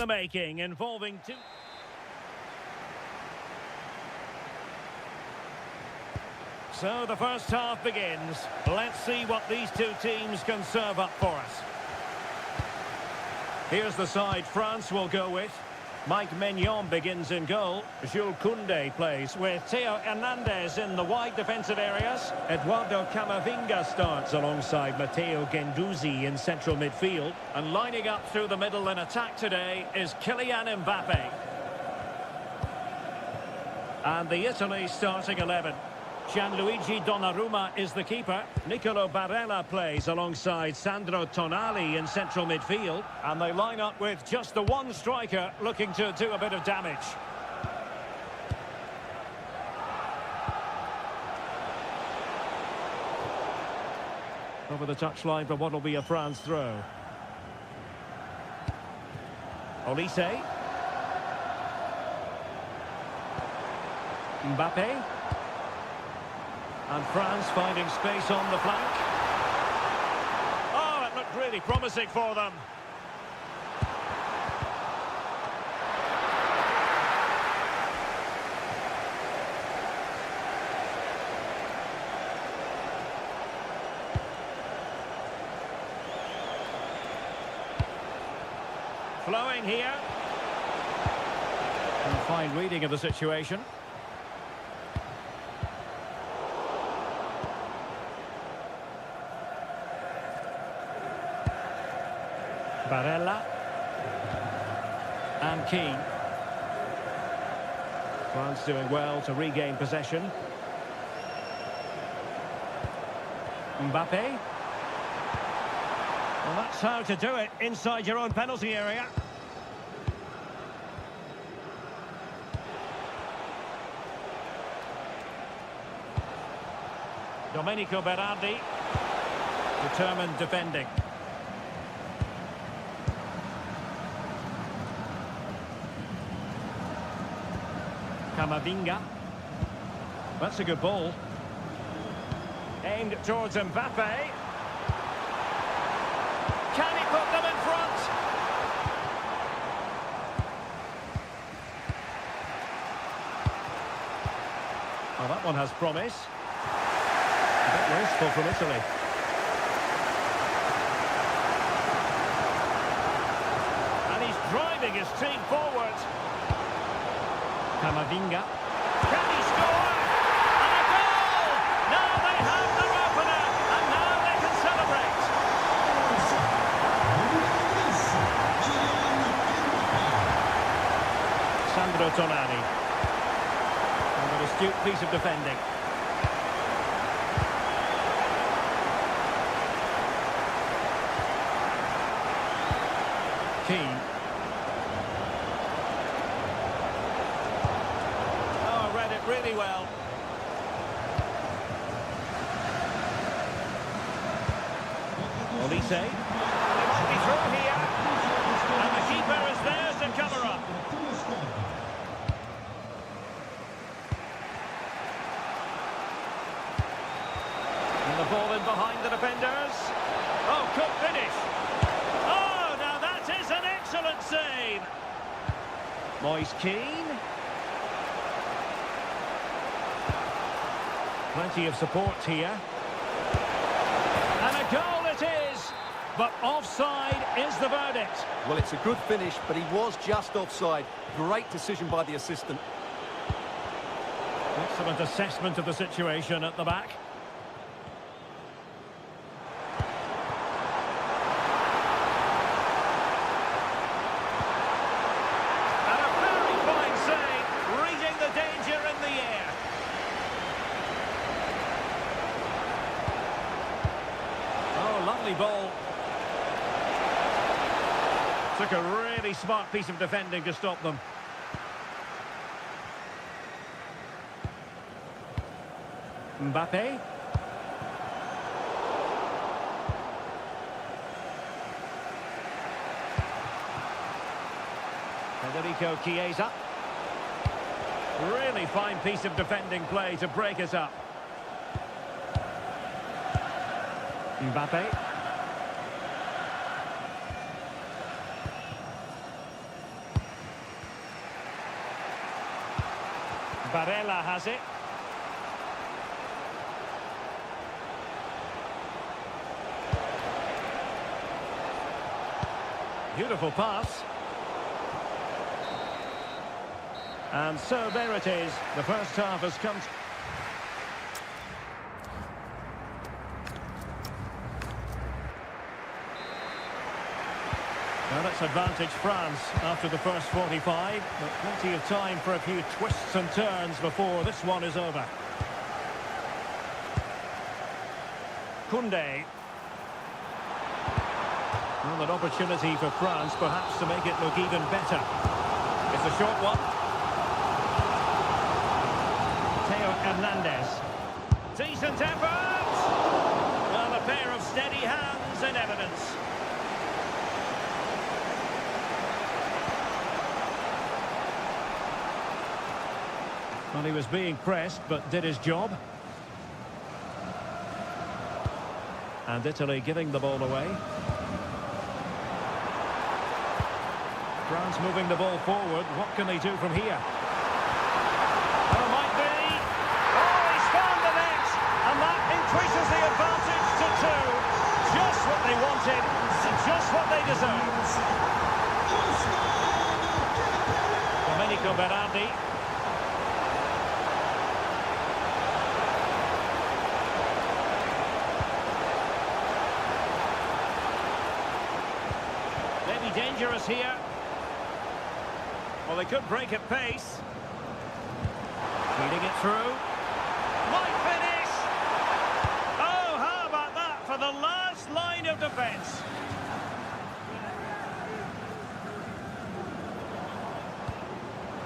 Making involving two. So the first half begins. Let's see what these two teams can serve up for us. Here's the side France will go with. Mike Maignan begins in goal. Jules Koundé plays with Theo Hernandez in the wide defensive areas. Eduardo Camavinga starts alongside Matteo Guendouzi in central midfield. And lining up through the middle in attack today is Kylian Mbappe. And the Italy starting 11. Gianluigi Donnarumma is the keeper. Nicolo Barella plays alongside Sandro Tonali in central midfield. And they line up with just the one striker looking to do a bit of damage. Over the touchline for what will be a France throw. Olise. Mbappe. And France finding space on the flank. Oh, it looked really promising for them. Flowing here. And fine reading of the situation. Barella. And Keane. France doing well to regain possession. Mbappe. Well, that's how to do it inside your own penalty area. Domenico Berardi. Determined defending. Camavinga. That's a good ball. Aimed towards Mbappe. Can he put them in front? Oh, that one has promise. A bit wasteful from Italy. And he's driving his team forward. Camavinga. Can he score? And a goal! Now they have their opener, and now they can celebrate. Sandro Tonali. And an astute piece of defending. Keane. Really well. Olise. They might be through here. And the keeper is there to cover up. And the ball in behind the defenders. Oh, good finish. Oh, now that is an excellent save. Moise Keane. Plenty of support here. And a goal it is, but offside is the verdict. Well, it's a good finish, but he was just offside. Great decision by the assistant. Excellent assessment of the situation at the back. And a very fine save, reading the danger in the air. Lovely ball. Took a really smart piece of defending to stop them. Mbappe. Federico Chiesa. Really fine piece of defending play to break us up. Mbappe. Barella has it. Beautiful pass. And so there it is. The first half has come. Well, that's advantage France after the first 45, but plenty of time for a few twists and turns before this one is over. Koundé. Well, an opportunity for France perhaps to make it look even better. It's a short one. Theo Hernandez. Decent effort! Well, a pair of steady hands in evidence. Well, he was being pressed, but did his job. And Italy giving the ball away. France moving the ball forward. What can they do from here? Oh, might be. Oh, he's found the net. And that increases the advantage to 2. Just what they wanted, and just what they deserved. Domenico Berardi. Maybe dangerous here. Well, they could break at pace. Feeding it through. Might finish! Oh, how about that for the last line of defence?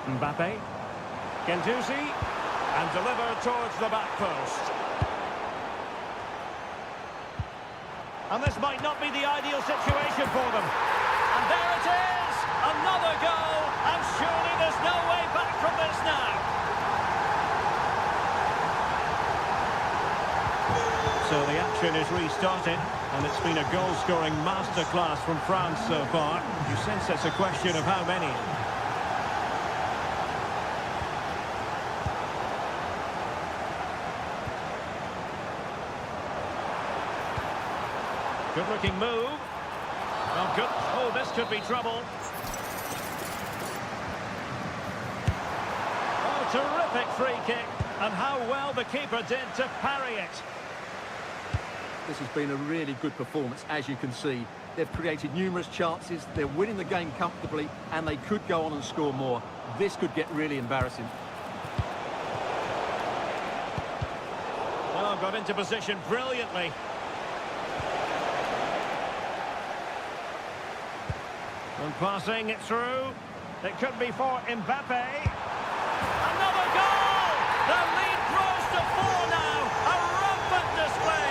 Mbappe. Gendouzi. And delivered towards the back post. And this might not be the ideal situation for them. And there it is! Another goal! And surely there's no way back from this now. So the action is restarted, and it's been a goal-scoring masterclass from France so far. You sense it's a question of how many. Good-looking move. Oh, good. Oh, this could be trouble. Oh, terrific free kick. And how well the keeper did to parry it. This has been a really good performance, as you can see. They've created numerous chances, they're winning the game comfortably, and they could go on and score more. This could get really embarrassing. Oh, got into position brilliantly. And passing it through. It could be for Mbappe. Another goal! The lead grows to 4 now. A rampant display.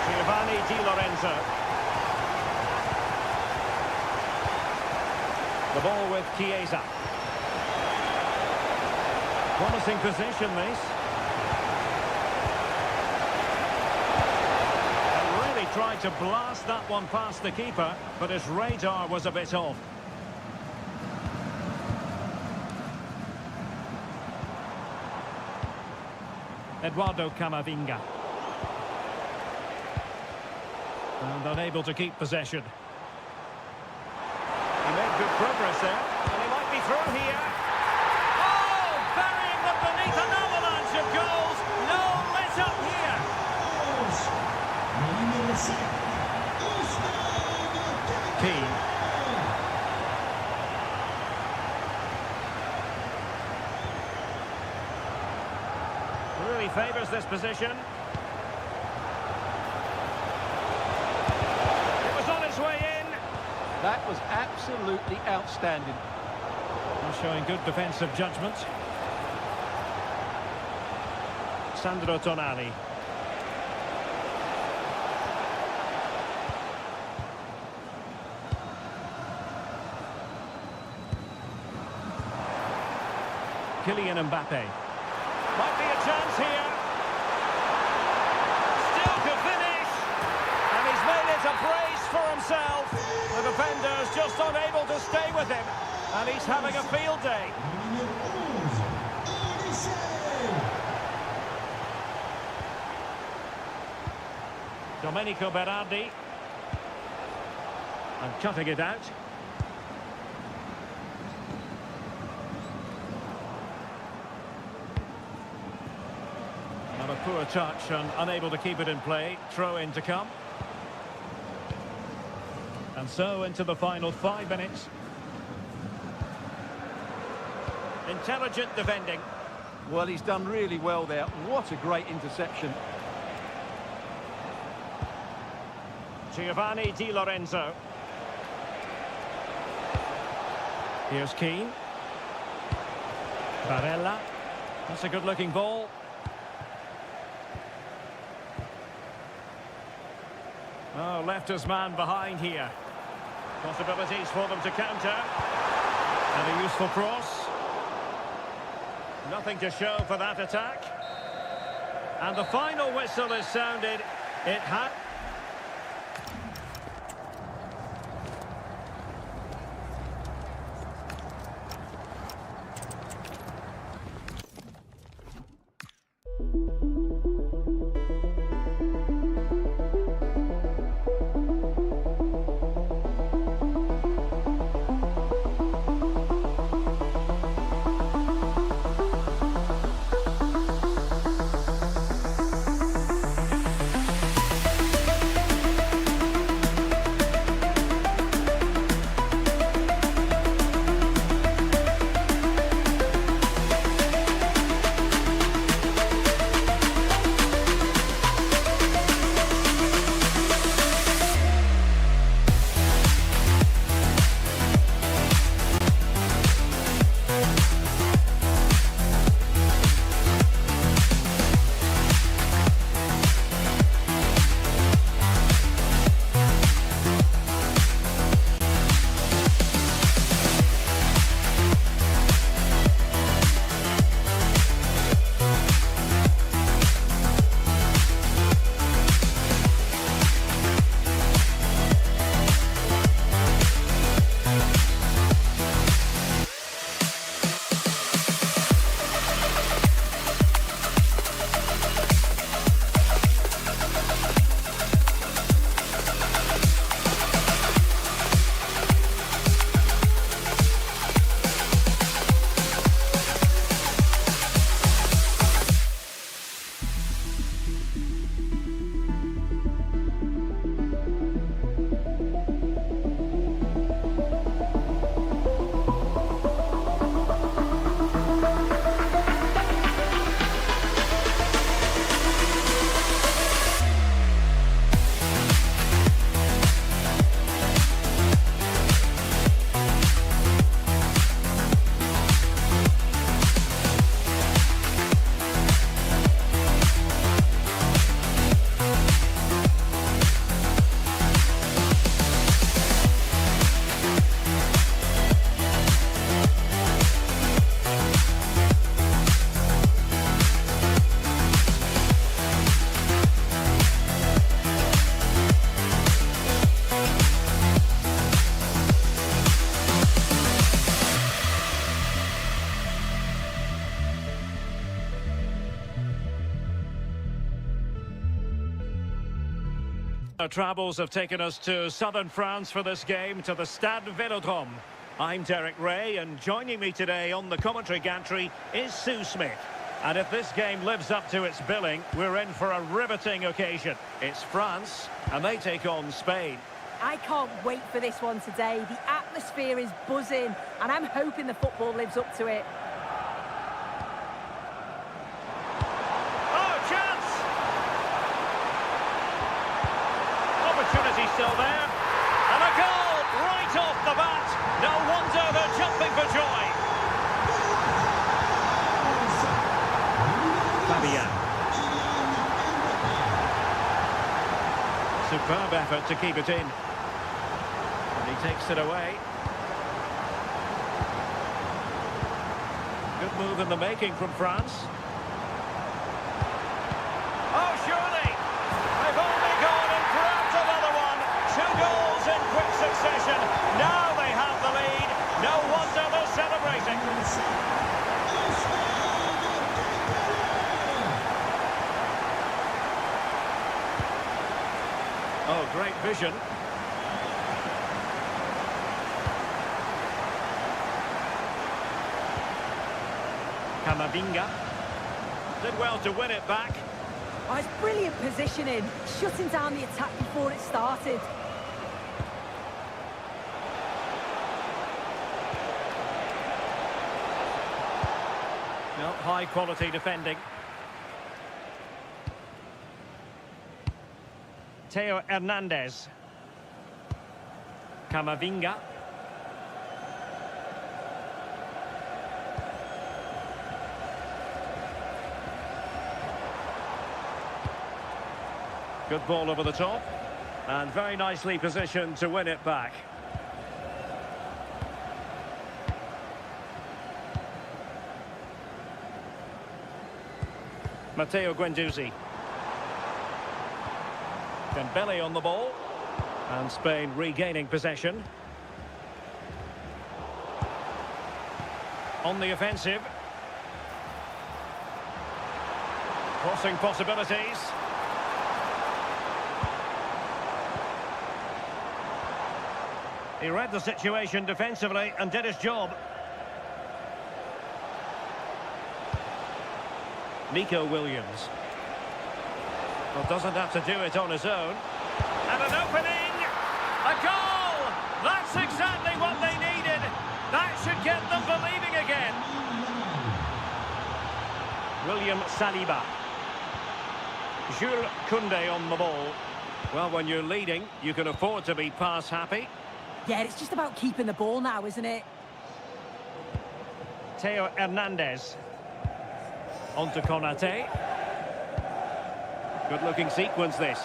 Giovanni Di Lorenzo. The ball with Chiesa. Promising position, this. Tried to blast that one past the keeper, but his radar was a bit off. Eduardo Camavinga. And unable to keep possession. He made good progress there, and he might be through here. Oh, burying them beneath an avalanche of goals. No let up here. Keane. Really favours this position. It was on its way in. That was absolutely outstanding. Showing good defensive judgment. Sandro Tonali. Kylian Mbappe. Might be a chance here. Still could finish. And he's made it a brace for himself. The defender's just unable to stay with him. And he's having a field day. Domenico Berardi. And cutting it out. And a poor touch and unable to keep it in play. Throw in to come. And so into the final 5 minutes. Intelligent defending. Well, he's done really well there. What a great interception. Giovanni Di Lorenzo. Here's Keane. Barella. That's a good-looking ball. Oh, left his man behind here. Possibilities for them to counter. And a useful cross. Nothing to show for that attack. And the final whistle is sounded. It had... Our travels have taken us to southern France for this game, to the Stade Vélodrome. I'm Derek Ray, and joining me today on the commentary gantry is Sue Smith. And if this game lives up to its billing, we're in for a riveting occasion. It's France, and they take on Spain. I can't wait for this one today. The atmosphere is buzzing, and I'm hoping the football lives up to it. Oh, chance! Opportunity still there. And a goal right off the bat. No wonder they're jumping for joy. Fabian. Superb effort to keep it in. And he takes it away. Good move in the making from France. Oh, surely! They've only gone and grabbed another one. 2 goals in quick succession. Now they have the lead. No wonder they're celebrating. Oh, great vision. Camavinga did well to win it back. Oh, it's brilliant positioning, shutting down the attack before it started. No, high quality defending. Theo Hernandez. Camavinga. Good ball over the top. And very nicely positioned to win it back. Matteo Guendouzi. Dembele on the ball. And Spain regaining possession. On the offensive. Crossing possibilities. He read the situation defensively and did his job. Nico Williams. Well, doesn't have to do it on his own. And an opening! A goal! That's exactly what they needed! That should get them believing again. William Saliba. Jules Koundé on the ball. Well, when you're leading, you can afford to be pass happy. Yeah, it's just about keeping the ball now, isn't it? Theo Hernandez. On to Konate. Good-looking sequence, this.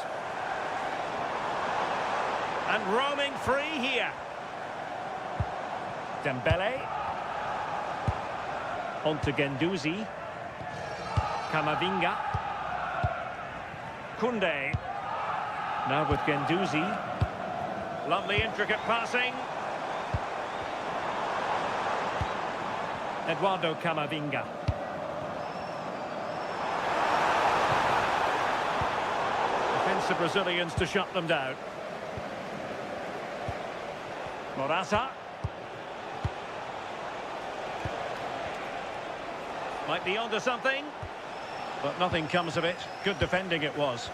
And roaming free here. Dembele. On to Guendouzi. Camavinga. Koundé. Now with Guendouzi. Lovely intricate passing. Eduardo Camavinga. Defensive Brazilians to shut them down. Morata. Might be onto something, but nothing comes of it. Good defending it was.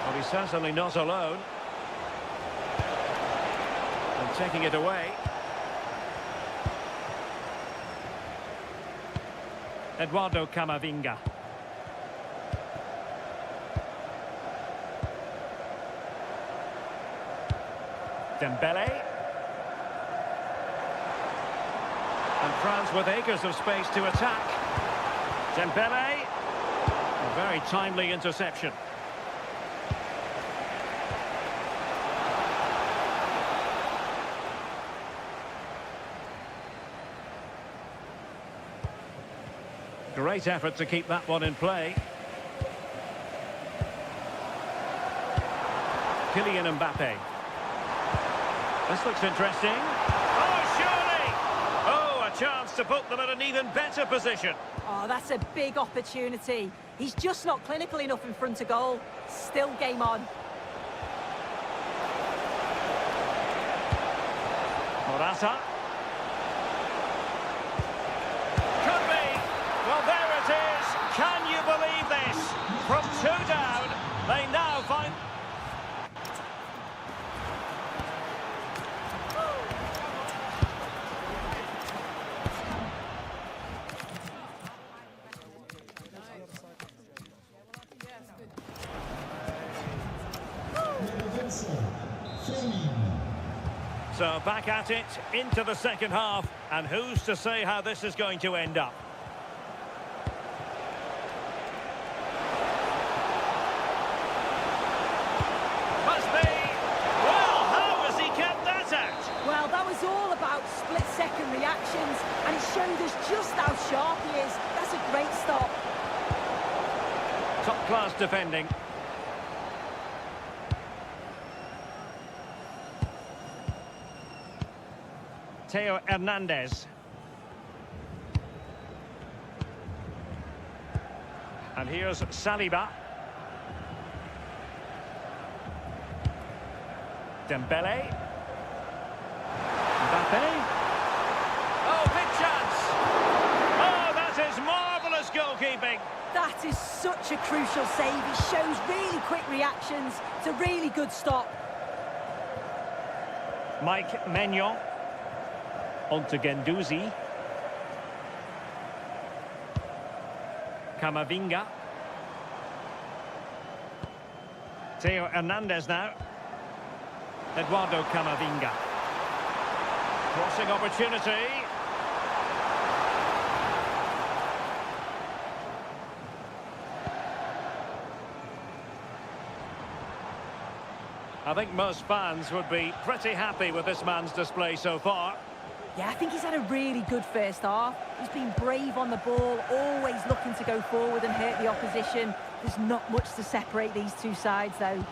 Well, he's certainly not alone. And taking it away. Eduardo Camavinga. Dembele. And France with acres of space to attack. Dembele. A very timely interception. Great effort to keep that one in play. Kylian Mbappe. This looks interesting. Oh, surely! Oh, a chance to put them in an even better position. Oh, that's a big opportunity. He's just not clinical enough in front of goal. Still game on. Morata. Could be. Well, there it is. Can you believe this? From 2 down, they now find... So back at it, into the second half, and who's to say how this is going to end up? Must be! Well, how has he kept that out? Well, that was all about split-second reactions, and it showed us just how sharp he is. That's a great stop. Top-class defending. Theo Hernandez. And here's Saliba. Dembele. Mbappe. Oh, big chance. Oh, that is marvellous goalkeeping. That is such a crucial save. He shows really quick reactions. It's a really good stop. Mike Maignan. On to Guendouzi. Camavinga. Theo Hernandez now. Eduardo Camavinga. Crossing opportunity. I think most fans would be pretty happy with this man's display so far. Yeah, I think he's had a really good first half. He's been brave on the ball, always looking to go forward and hurt the opposition. There's not much to separate these two sides, though.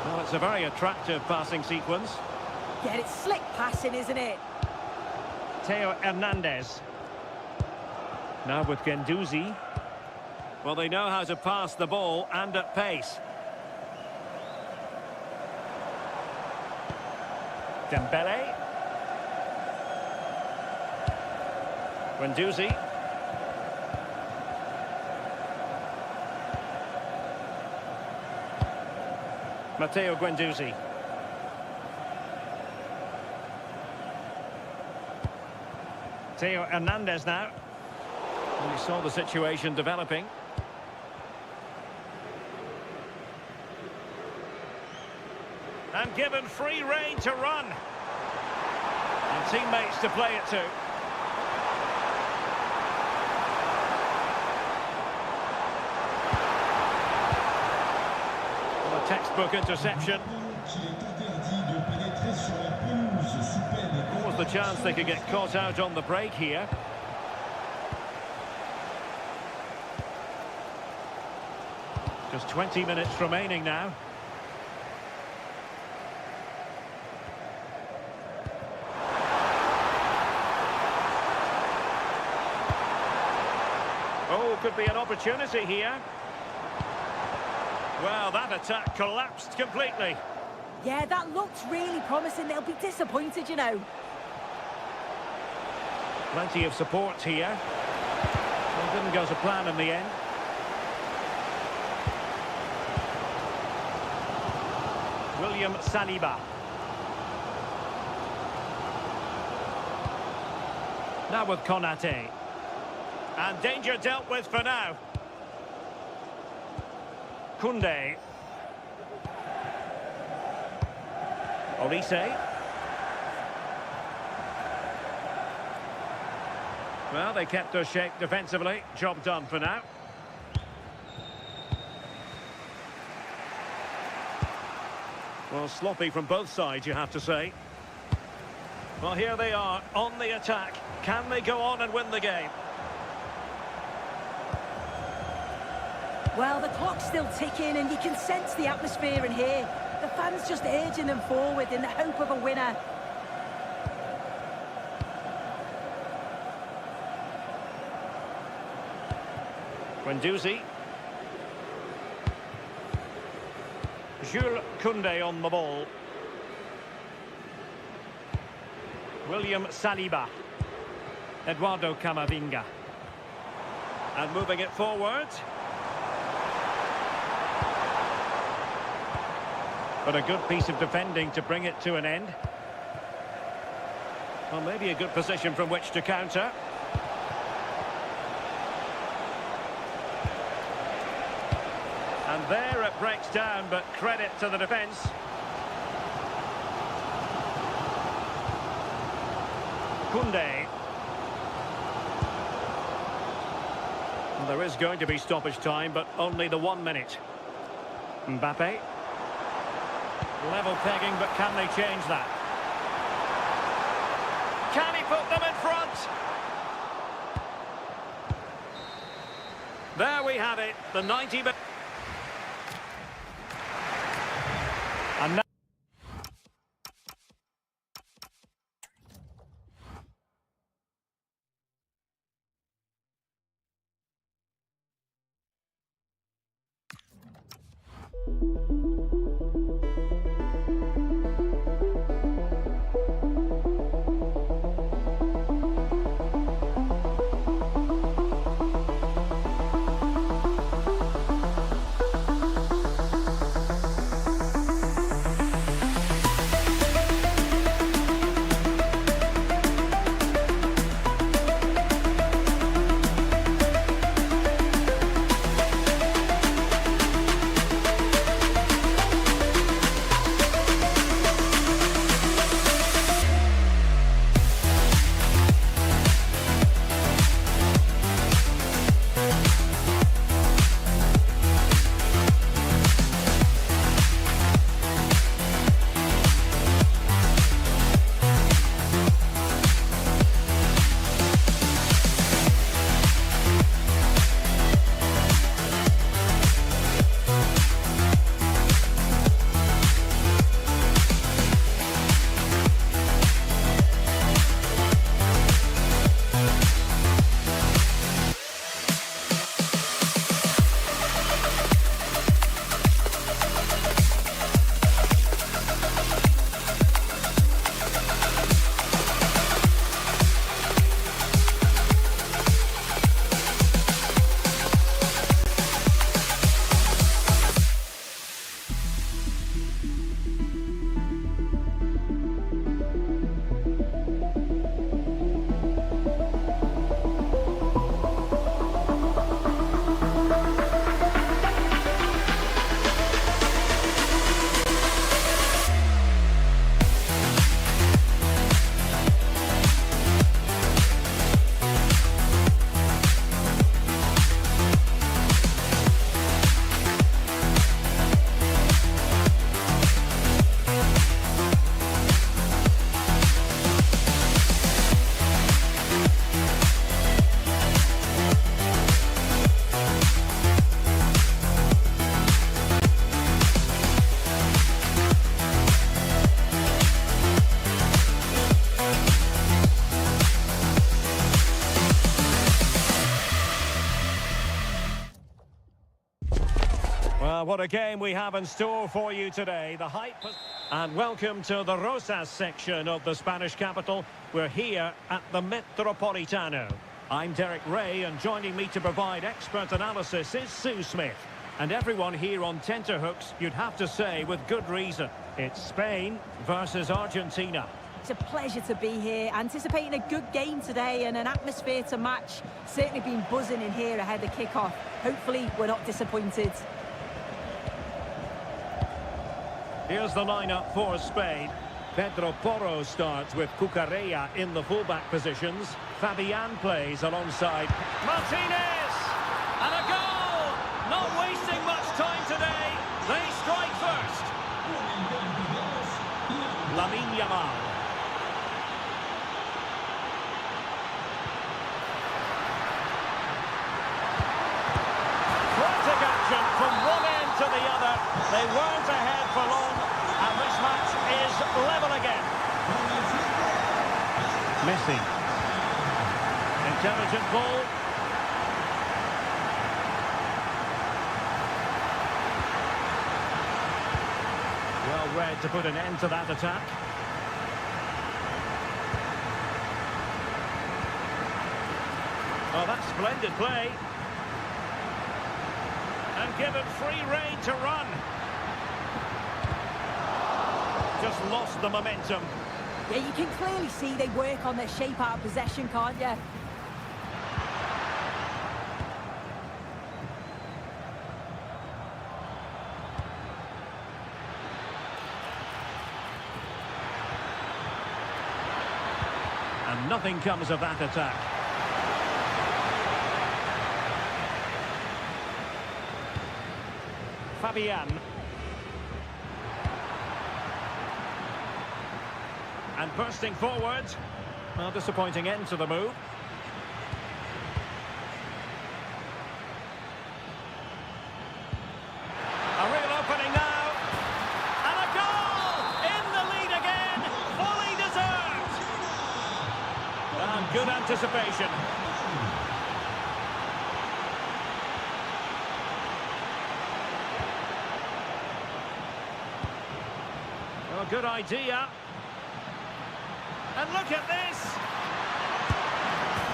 Well, it's a very attractive passing sequence. Yeah, it's slick passing, isn't it? Theo Hernandez. Now with Guendouzi. Well, they know how to pass the ball and at pace. Dembele. Guendouzi. Matteo Guendouzi. Theo Hernandez now. We saw the situation developing. And given free rein to run. And teammates to play it to. Well, a textbook interception. What was the chance they could get caught out on the break here? Just 20 minutes remaining now. Oh, could be an opportunity here. Well, that attack collapsed completely. Yeah, that looked really promising. They'll be disappointed, you know. Plenty of support here. Well, didn't go to plan in the end. William Saliba. Now with Konate. And danger dealt with for now. Koundé. Olise. Well, they kept their shape defensively. Job done for now. Well, sloppy from both sides, you have to say. Well, here they are on the attack. Can they go on and win the game? Well, the clock's still ticking and you can sense the atmosphere in here. The fans just urging them forward in the hope of a winner. Guendouzi. Jules Koundé on the ball. William Saliba. Eduardo Camavinga. And moving it forward. But a good piece of defending to bring it to an end. Well, maybe a good position from which to counter. And there it breaks down, but credit to the defence. Koundé. Well, there is going to be stoppage time, but only the 1 minute. Mbappe. Level pegging, but can they change that? Can he put them in front? There we have it, the 90 minutes. And now what a game we have in store for you today. The hype and welcome to the Rosas section of the Spanish capital. We're here at the Metropolitano. I'm Derek Ray, and joining me to provide expert analysis is Sue Smith. And everyone here on tenterhooks, you'd have to say with good reason. It's Spain versus Argentina. It's a pleasure to be here, anticipating a good game today and an atmosphere to match. Certainly been buzzing in here ahead of kick-off. Hopefully we're not disappointed. Here's the lineup for Spain. Pedro Porro starts with Cucurella in the fullback positions. Fabian plays alongside Martinez! And a goal! Not wasting much time today. They strike first. Lamine Yamal. Frantic action. Messi. Intelligent ball. Well read to put an end to that attack. Oh, that's splendid play. And given free rein to run. Just lost the momentum. Yeah, you can clearly see they work on their shape out of possession, can't you? And nothing comes of that attack. Fabian. And bursting forward. A disappointing end to the move. A real opening now. And a goal! In the lead again. Fully deserved. And good anticipation. Well, good idea. And look at this!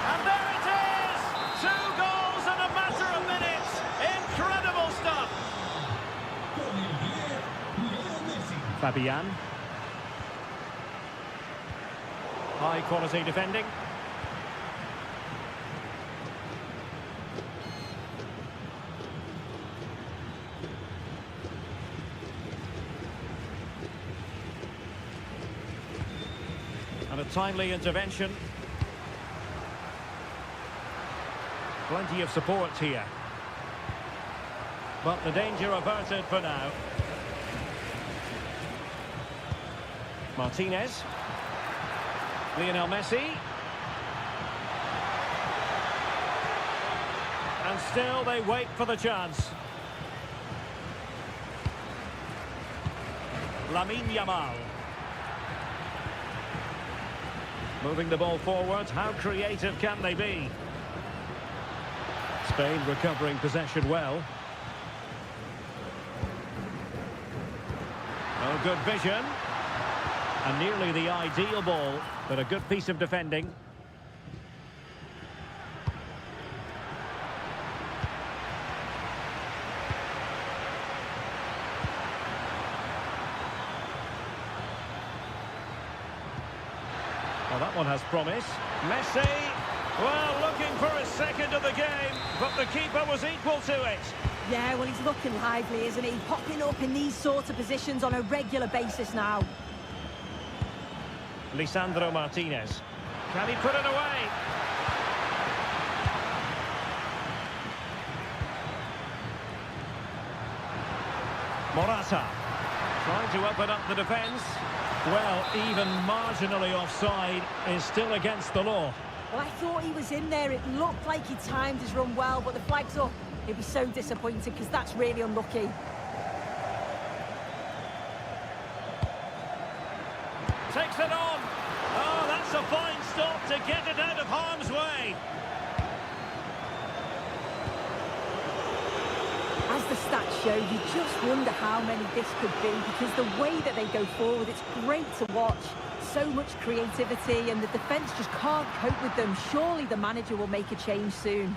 And there it is! 2 goals in a matter of minutes! Incredible stuff! Fabian. High quality defending. And a timely intervention. Plenty of support here. But the danger averted for now. Martinez. Lionel Messi. And still they wait for the chance. Lamine Yamal. Moving the ball forward, how creative can they be? Spain recovering possession well. Oh, good vision. And nearly the ideal ball, but a good piece of defending. Well, that one has promise. Messi, well, looking for a second of the game, but the keeper was equal to it. Yeah, well, he's looking lively, isn't he? Popping up in these sorts of positions on a regular basis now. Lisandro Martinez. Can he put it away? Morata. Trying to open up the defence. Well, even marginally offside is still against the law. Well, I thought he was in there. It looked like he timed his run well, but the flag's up. He'll be so disappointed because that's really unlucky. Takes it on. Oh, that's a fine stop to get it out of harm's way. As the stats show, you just wonder how many this could be because the way that they go forward, it's great to watch. So much creativity and the defence just can't cope with them. Surely the manager will make a change soon.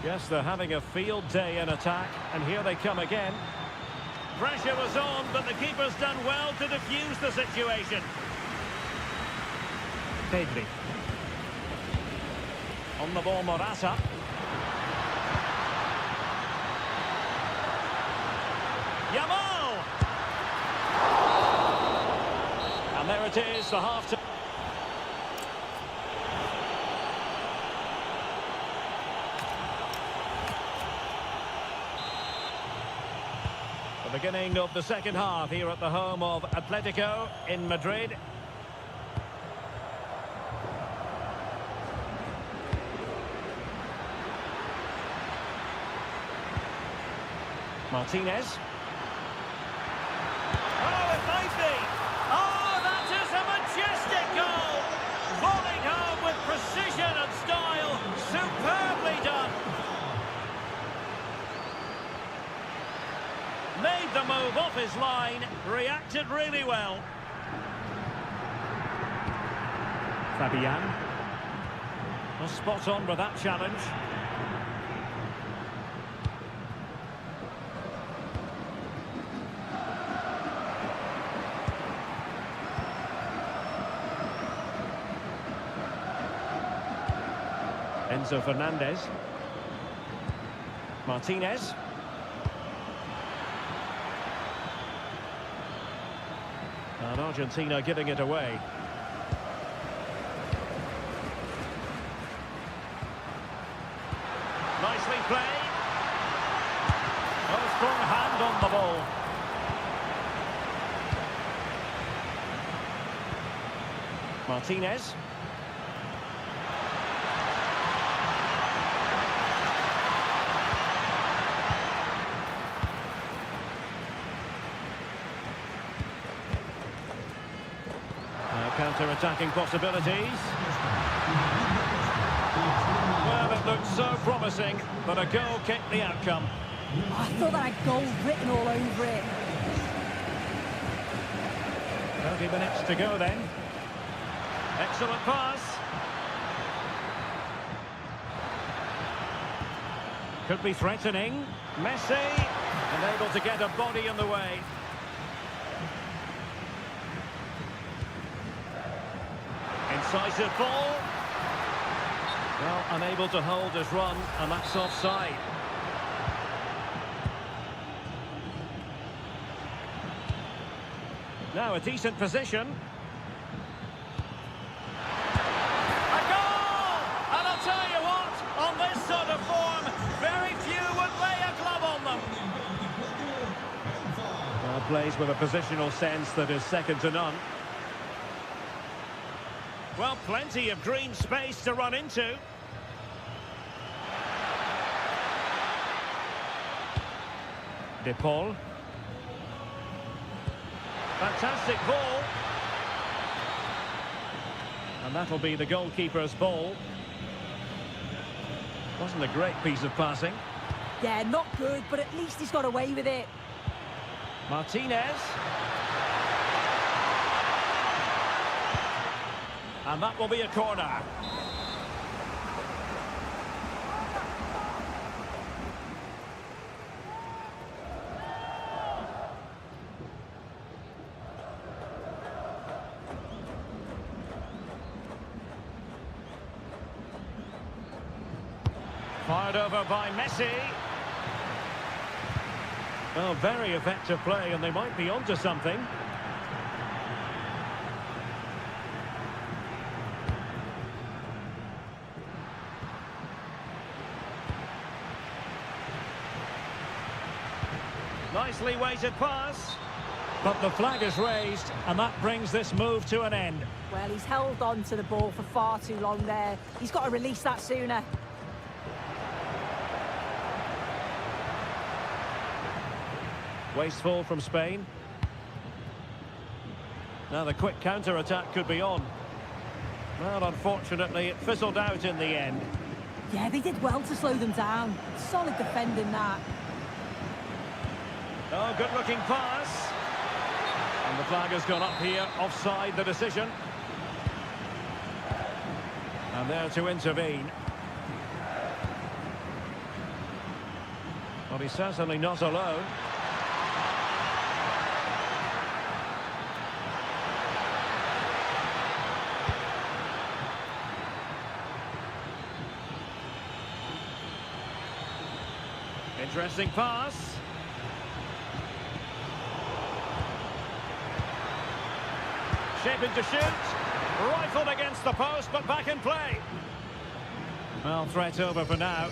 Yes, they're having a field day in attack, and here they come again. Pressure was on, but the keeper's done well to defuse the situation. Pedri. On the ball, Morata. Yamal! And there it is, the half-time. The beginning of the second half here at the home of Atletico in Madrid. Martinez. Oh, it might be. Oh, that is a majestic goal. off his line, reacted really well. Fabian. Well, spot on with that challenge. Enzo Fernandez. Martinez. And Argentina giving it away. Nicely played. Oh, strong hand on the ball. Martinez. Counter-attacking possibilities. Well, it looked so promising, but a goal kicked the outcome. I thought that had goal written all over it. 30 minutes to go then. Excellent pass. Could be threatening. Messi, unable to get a body in the way. Incisive ball. Well, unable to hold his run, and that's offside. Now a decent position. A goal! And I'll tell you what, on this sort of form, very few would lay a glove on them. Well, plays with a positional sense that is second to none. Well, plenty of green space to run into. De Paul. Fantastic ball. And that'll be the goalkeeper's ball. Wasn't a great piece of passing. Yeah, not good, but at least he's got away with it. Martinez. And that will be a corner. Fired over by Messi. Oh, very effective play, and they might be onto something. Nicely weighted pass. But the flag is raised, and that brings this move to an end. Well, he's held on to the ball for far too long there. He's got to release that sooner. Wasteful from Spain. Now the quick counter-attack could be on. Well, unfortunately, it fizzled out in the end. Yeah, they did well to slow them down. Solid defending that. Oh, good-looking pass. And the flag has gone up here, offside the decision. And there to intervene. Well, he's certainly not alone. Interesting pass. Shaping to shoot. Rifled against the post, but back in play. Well, threat over for now.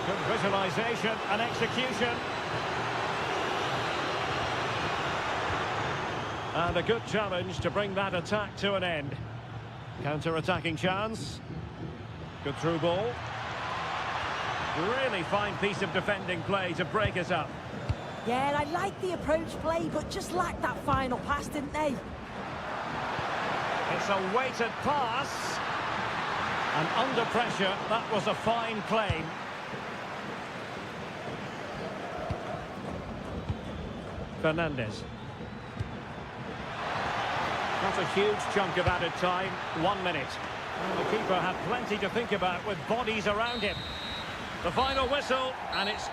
Good visualisation and execution. And a good challenge to bring that attack to an end. Counter-attacking chance. Good through ball. Really fine piece of defending play to break it up. Yeah, I like the approach play, but just lacked that final pass, didn't they? It's a weighted pass. And under pressure, that was a fine claim. Fernandez. Not a huge chunk of added time. 1 minute. The keeper had plenty to think about with bodies around him. The final whistle, and it's...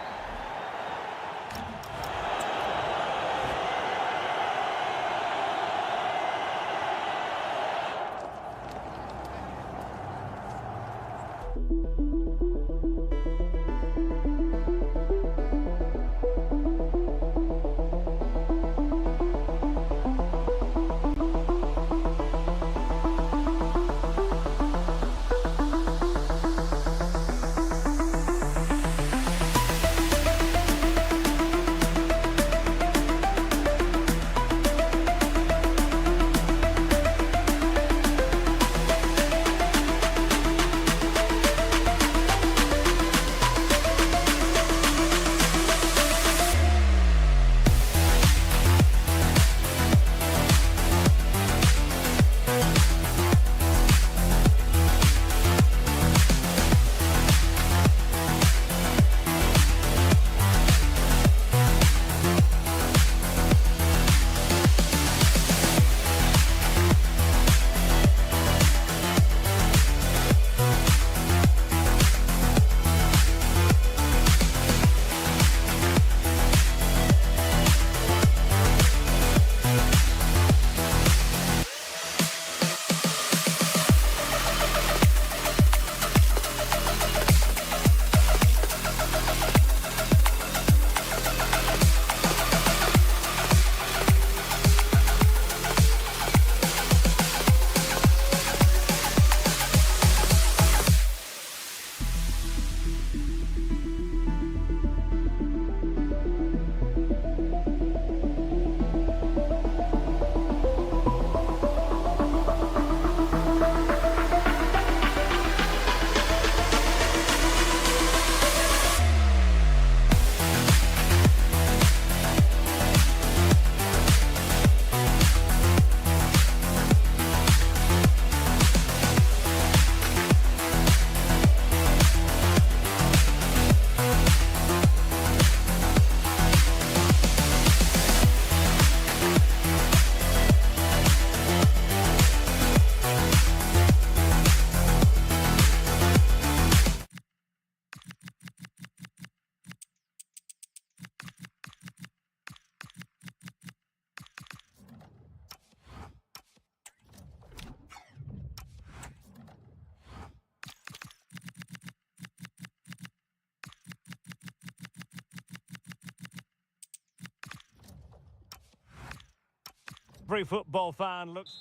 Every football fan looks...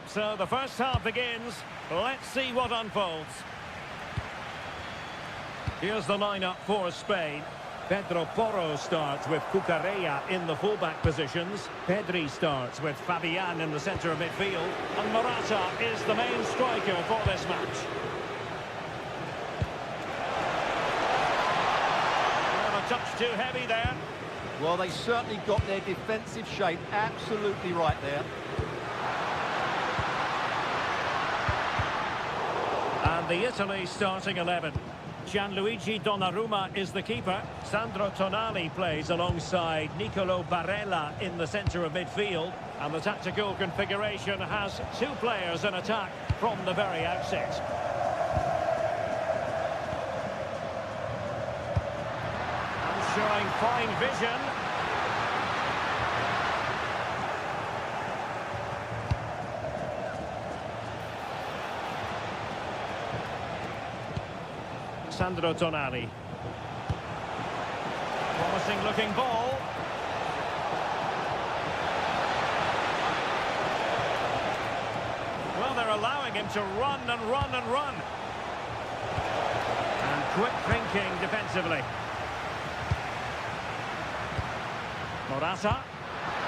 So the first half begins. Let's see what unfolds. Here's the lineup for Spain. Pedro Porro starts with Cucurella in the fullback positions. Pedri starts with Fabian in the centre of midfield. And Morata is the main striker for this match. Well, a touch too heavy there. Well, they certainly got their defensive shape absolutely right there. And the Italy starting 11. Gianluigi Donnarumma is the keeper. Sandro Tonali plays alongside Nicolo Barella in the centre of midfield. And the tactical configuration has two players in attack from the very outset. And showing fine vision. Sandro Tonali. Promising looking ball. Well, they're allowing him to run and run and run. And quick thinking defensively. Morata.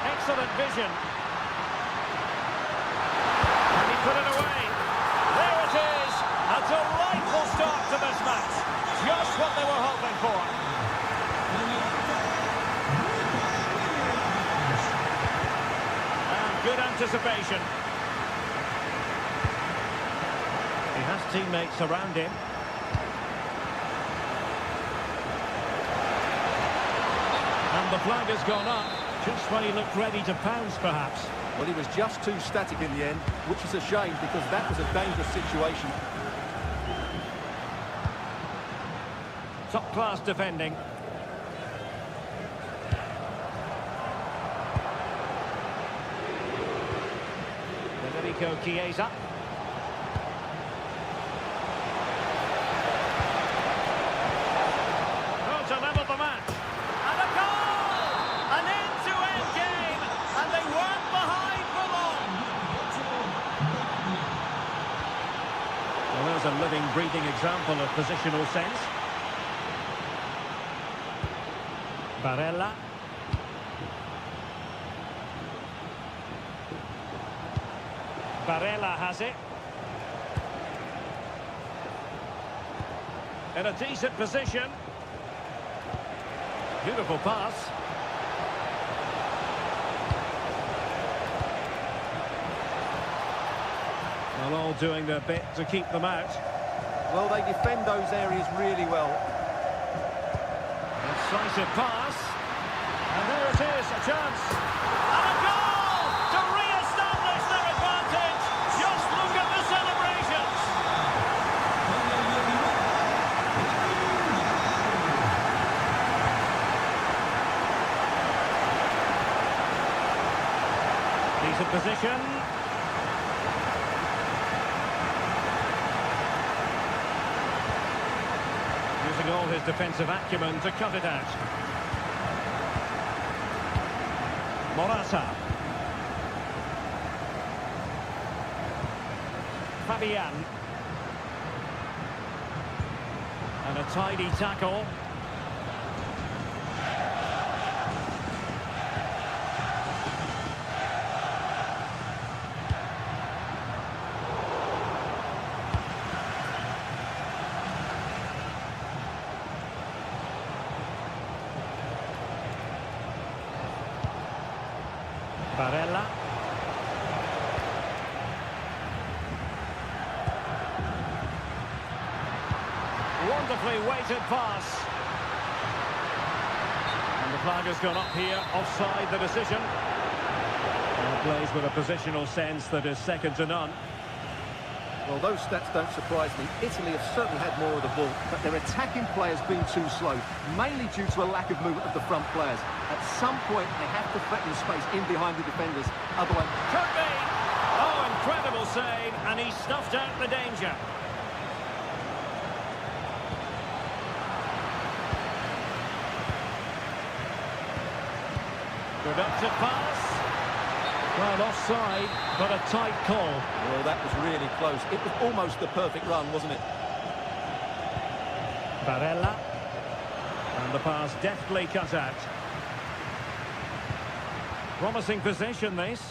Excellent vision. And he put it away. There it is. A delightful start to this match. Just what they were hoping for. And good anticipation. He has teammates around him. the flag has gone up, just when he looked ready to pounce, perhaps. Well, he was just too static in the end, which is a shame because that was a dangerous situation. Top-class defending. Federico Chiesa. Oh, to level the match. And a goal! An end-to-end game, and they weren't behind for long. Well, there's a living, breathing example of positional sense. Barella. Barella has it. In a decent position. Beautiful pass. Well, all doing their bit to keep them out. Well, they defend those areas really well. Decisive pass. And there it is, a chance. And a goal to re-establish their advantage. Just look at the celebrations. Decent position. Using all his defensive acumen to cut it out. Morata. Fabian. And a tidy tackle. Barella. Wonderfully weighted pass. And the flag has gone up here, offside the decision. And plays with a positional sense that is second to none. Well, those stats don't surprise me. Italy have certainly had more of the ball, but their attacking players been too slow, mainly due to a lack of movement of the front players. At some point, they have to threaten space in behind the defenders. Otherwise... Could be! Oh, incredible save, and he snuffed out the danger. Productive pass. Well, offside, but a tight call. Well, that was really close. It was almost the perfect run, wasn't it? Barella. And the pass deftly cut out. Promising position, this.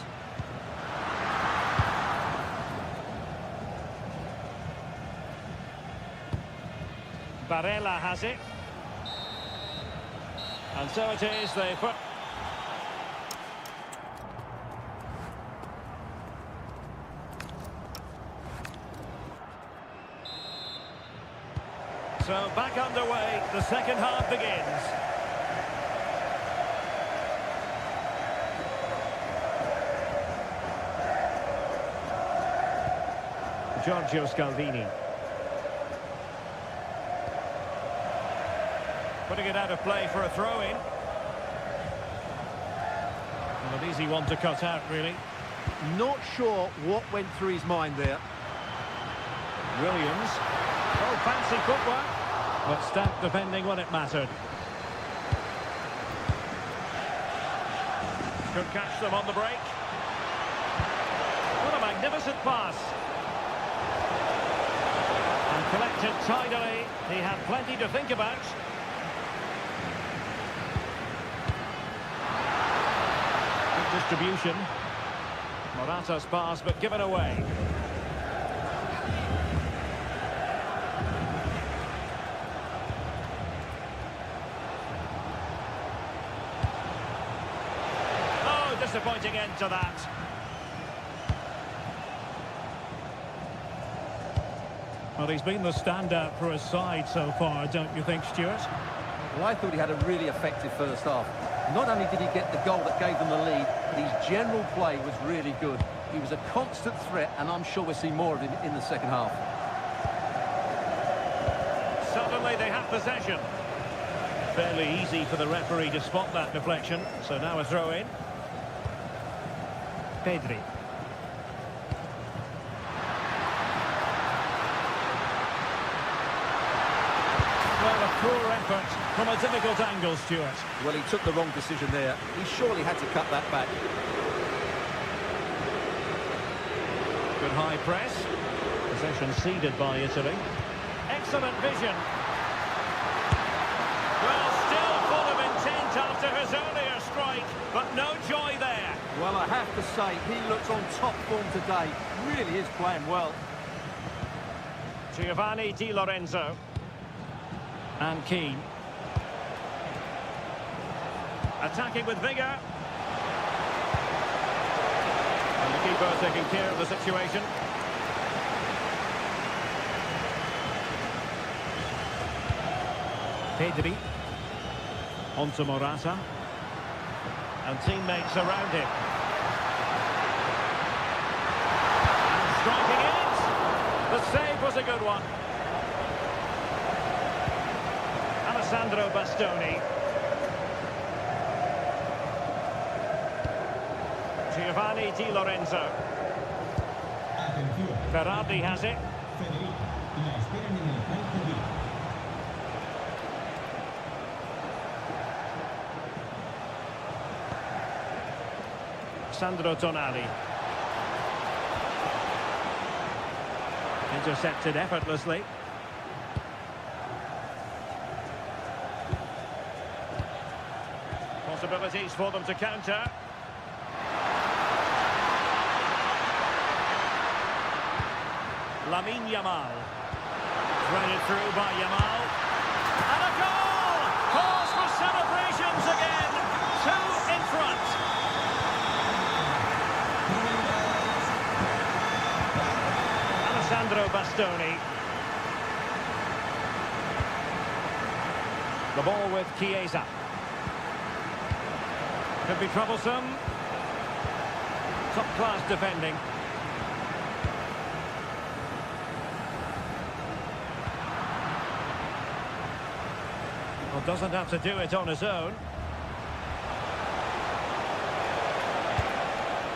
Barella has it. And so it is, they put... So back underway, the second half begins. Giorgio Scalvini. Putting it out of play for a throw-in. Well, an easy one to cut out, really. Not sure what went through his mind there. Williams. Oh, fancy footwork. But stout defending when it mattered. Could catch them on the break. What a magnificent pass. And collected tidily. He had plenty to think about. Good distribution. Morata's pass, but given away. Oh, disappointing end to that. Well, he's been the standout for his side so far, don't you think, Stuart? Well, I thought he had a really effective first half. Not only did he get the goal that gave them the lead, but his general play was really good. He was a constant threat, and I'm sure we'll see more of him in the second half. Suddenly they have possession. Fairly easy for the referee to spot that deflection. So now a throw in. Pedri. Well, a poor effort from a difficult angle, Stuart. Well, he took the wrong decision there. He surely had to cut that back. Good high press. Possession ceded by Italy. Excellent vision. Well, still full of intent after his earlier strike, but no joy there. Well, I have to say, he looks on top form today. Really is playing well. Giovanni Di Lorenzo. And Keane. Attacking with vigour. And the keeper taking care of the situation. Pedri. On to Morata. And teammates around him. And striking it. The save was a good one. Alessandro Bastoni. Giovanni Di Lorenzo. Ferrari has it. Sandro Tonali. Intercepted effortlessly. Possibilities for them to counter. Lamine Yamal. Threaded through by Yamal. And a goal! Calls for celebrations again. 2 in front. Alessandro Bastoni. The ball with Chiesa. Could be troublesome. Top-class defending. Well, doesn't have to do it on his own.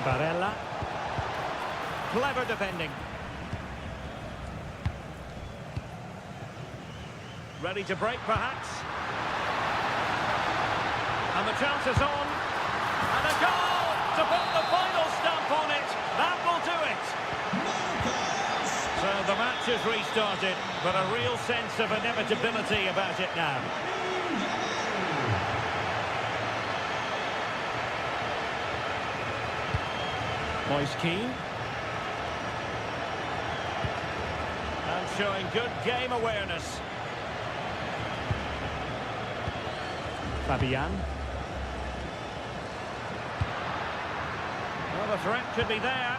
Barella. Clever defending. Ready to break, perhaps. And the chance is on. And a goal to put the final stamp on it. That will do it. So the match has restarted, but a real sense of inevitability about it now. Moise Keane. And showing good game awareness. Fabian. Well, the threat could be there.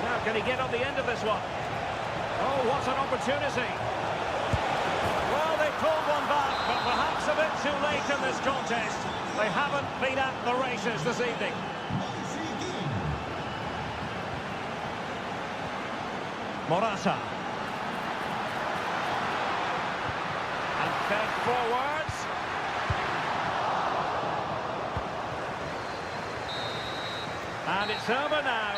Now, can he get on the end of this one? Oh, what an opportunity. Well, they pulled one back, but perhaps a bit too late in this contest. They haven't been at the races this evening. Morata. And fed forwards. And it's over now.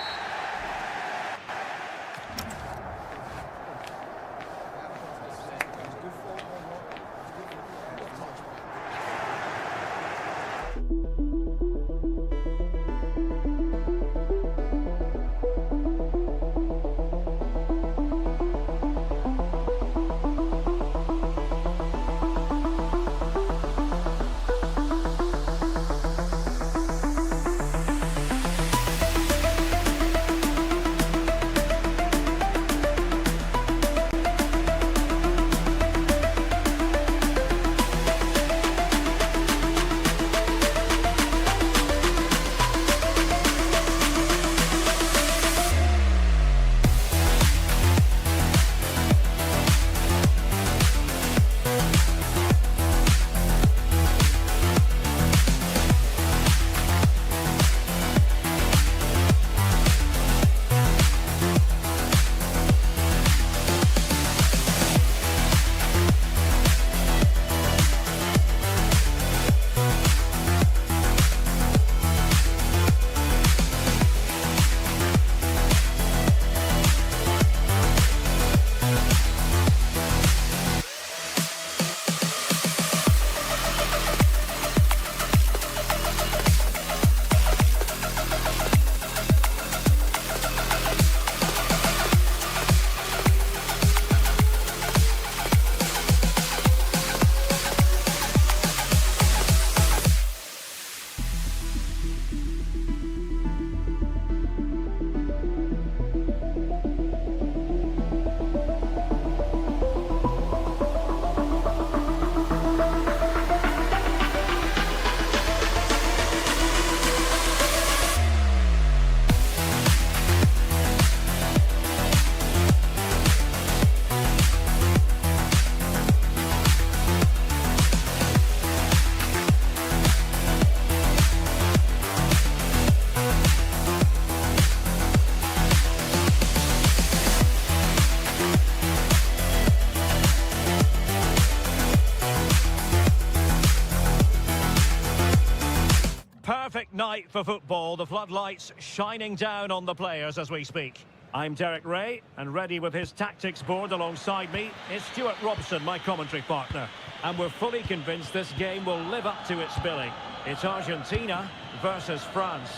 perfect night for football. The floodlights shining down on the players as we speak. I'm Derek Ray, and ready with his tactics board alongside me is Stuart Robson, my commentary partner. And we're fully convinced this game will live up to its billing. It's Argentina versus France.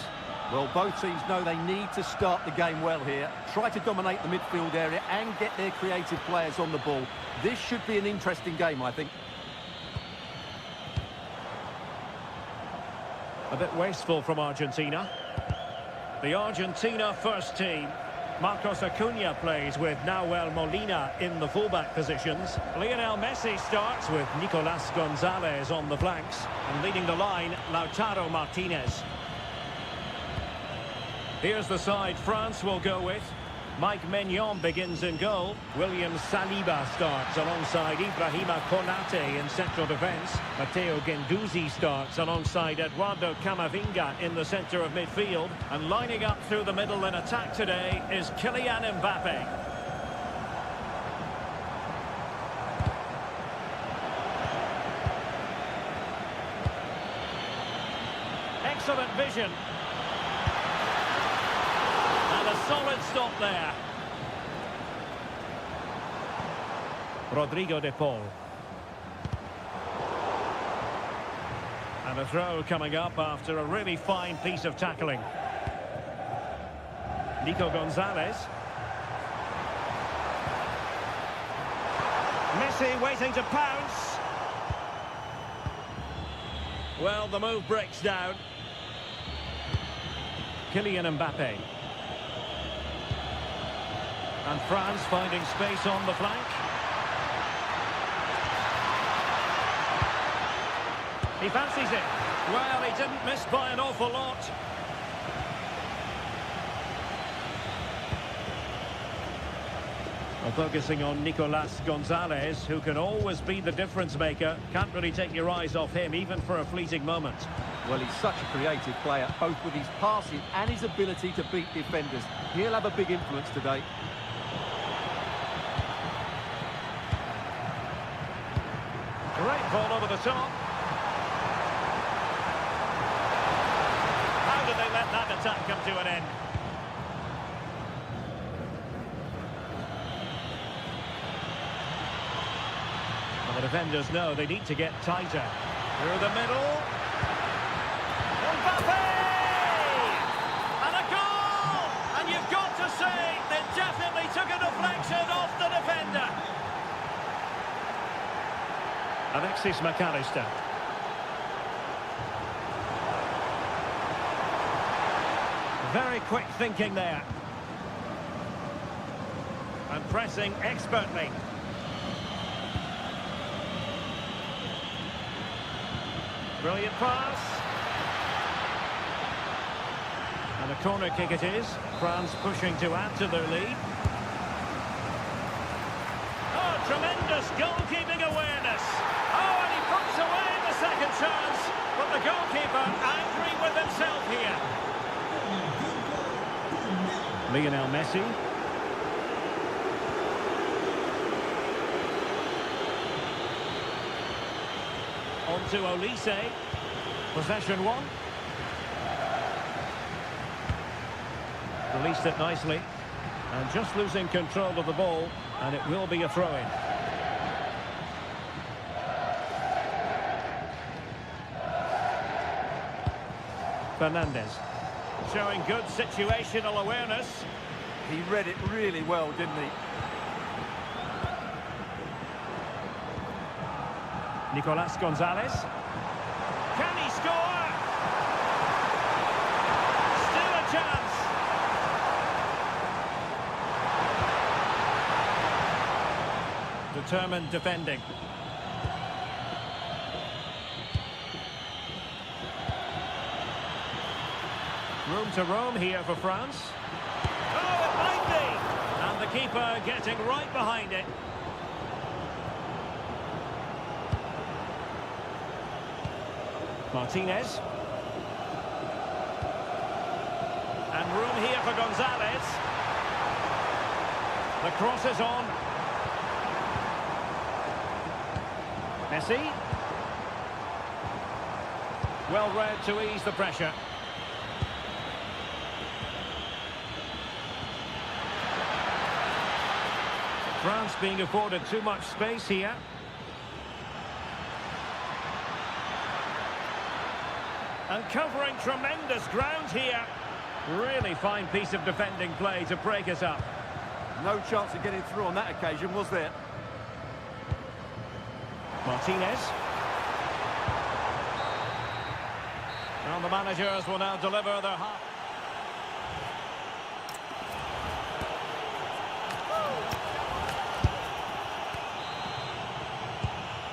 Well, both teams know they need to start the game well here. Try to dominate the midfield area and get their creative players on the ball. This should be an interesting game, I think. A bit wasteful from Argentina. The Argentina first team. Marcos Acuna plays with Nahuel Molina in the fullback positions. Lionel Messi starts with Nicolas Gonzalez on the flanks. And leading the line, Lautaro Martinez. Here's the side France will go with. Mike Maignan begins in goal. William Saliba starts alongside Ibrahima Konate in central defence. Matteo Guendouzi starts alongside Eduardo Camavinga in the centre of midfield. And lining up through the middle in attack today is Kylian Mbappe. Excellent vision. And a solid stop there. Rodrigo de Paul. And a throw coming up after a really fine piece of tackling. Nico Gonzalez. Messi waiting to pounce. Well, the move breaks down. Kylian Mbappe. And France finding space on the flank. He fancies it. Well, he didn't miss by an awful lot. Well, focusing on Nicolas Gonzalez, who can always be the difference maker. Can't really take your eyes off him, even for a fleeting moment. Well, he's such a creative player, both with his passing and his ability to beat defenders. He'll have a big influence today. Great ball over the top. How did they let that attack come to an end? Well, the defenders know they need to get tighter. Through the middle. Mbappe! And a goal! And you've got to say, they definitely took a deflection off the defender. Alexis McAllister. Very quick thinking there. And pressing expertly. Brilliant pass. And a corner kick it is. France pushing to add to their lead. Oh, tremendous goalkeeping awareness. Oh, and he puts away the second chance. But the goalkeeper angry with himself here. Lionel Messi. On to Olise. Possession one. Released it nicely. And just losing control of the ball. And it will be a throw-in. Fernandez. Showing good situational awareness. He read it really well, didn't he? Nicolas Gonzalez. Can he score? Still a chance. Determined defending. Room to roam here for France. Oh, it might be! And the keeper getting right behind it. Martinez. And room here for Gonzalez. The cross is on. Messi. Well read to ease the pressure. France being afforded too much space here. And covering tremendous ground here. Really fine piece of defending play to break us up. No chance of getting through on that occasion, was there? Martinez. And the managers will now deliver their half.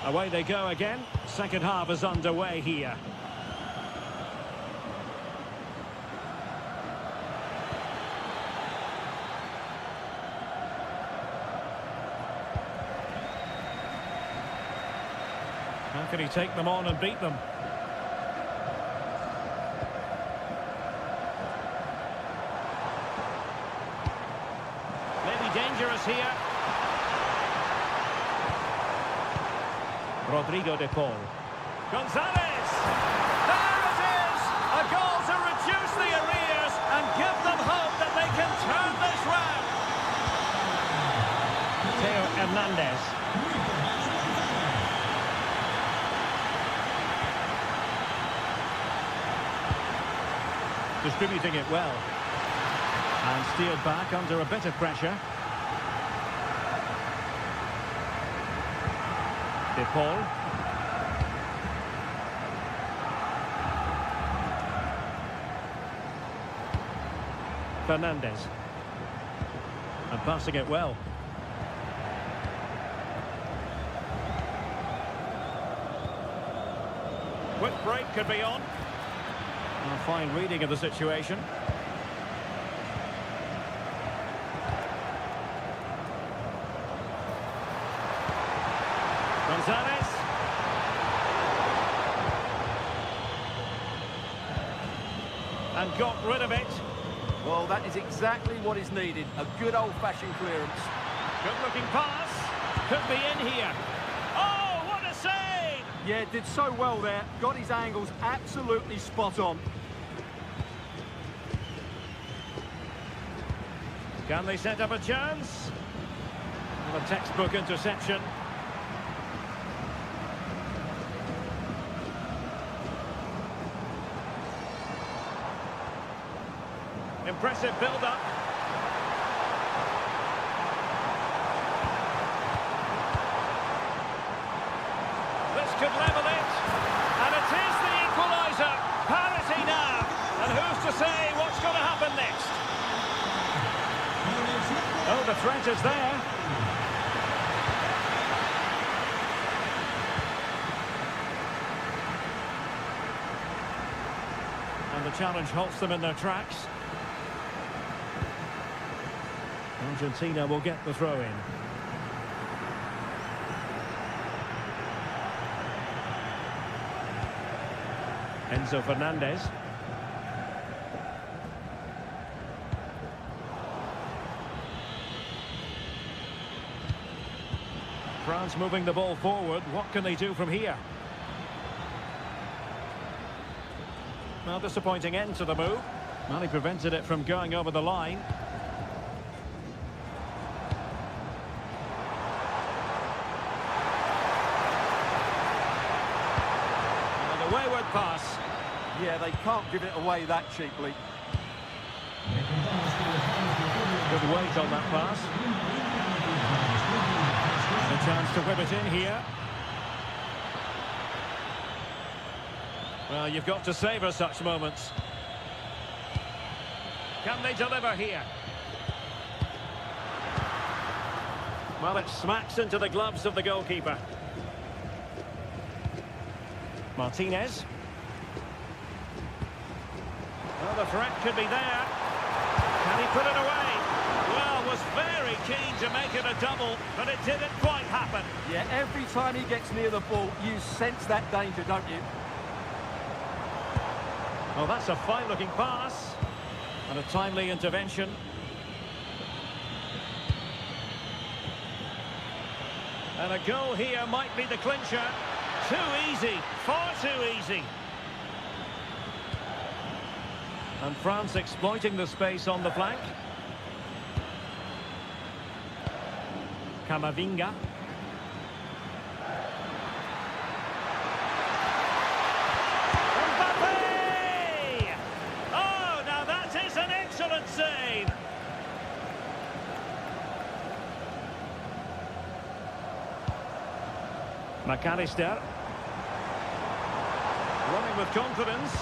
Away they go again. Second half is underway here. How can he take them on and beat them? Maybe dangerous here. Rodrigo de Paul. Gonzalez! There it is! A goal to reduce the arrears and give them hope that they can turn this round. Theo Hernandez. Distributing it well. And steered back under a bit of pressure. De Paul. Fernandez. And passing it well. Quick break could be on. A fine reading of the situation. Gonzalez. And got rid of it. Well, that is exactly what is needed. A good old-fashioned clearance. Good-looking pass. Could be in here. Oh, what a save! Yeah, did so well there. Got his angles absolutely spot on. Can they set up a chance? And a textbook interception. Impressive build-up. This could level it. And it is the equaliser. Parity now. And who's to say what's going to happen next? Oh, the threat is there. And the challenge halts them in their tracks. Argentina will get the throw-in. Enzo Fernandez. France moving the ball forward. What can they do from here? Well, disappointing end to the move. Well, he prevented it from going over the line. And a wayward pass. Yeah, they can't give it away that cheaply. Good weight on that pass. A chance to whip it in here. Well, you've got to savour such moments. Can they deliver here? Well, it smacks into the gloves of the goalkeeper. Martinez. Well, the threat could be there. Can he put it away? Well, was very keen to make it a double, but it didn't quite happen. Yeah, every time he gets near the ball, you sense that danger, don't you? Well, that's a fine-looking pass. And a timely intervention. And a goal here might be the clincher. Too easy, far too easy. And France exploiting the space on the flank. Camavinga. Mbappe! Oh, now that is an excellent save. McAllister. Running with confidence.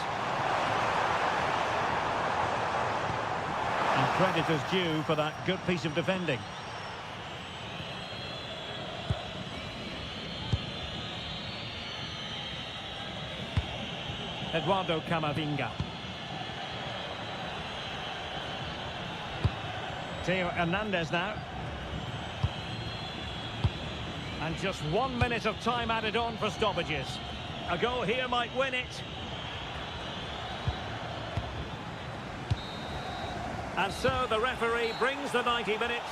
And credit is due for that good piece of defending. Eduardo Camavinga. Theo Hernandez now. And just 1 minute of time added on for stoppages. A goal here might win it. And so the referee brings the 90 minutes.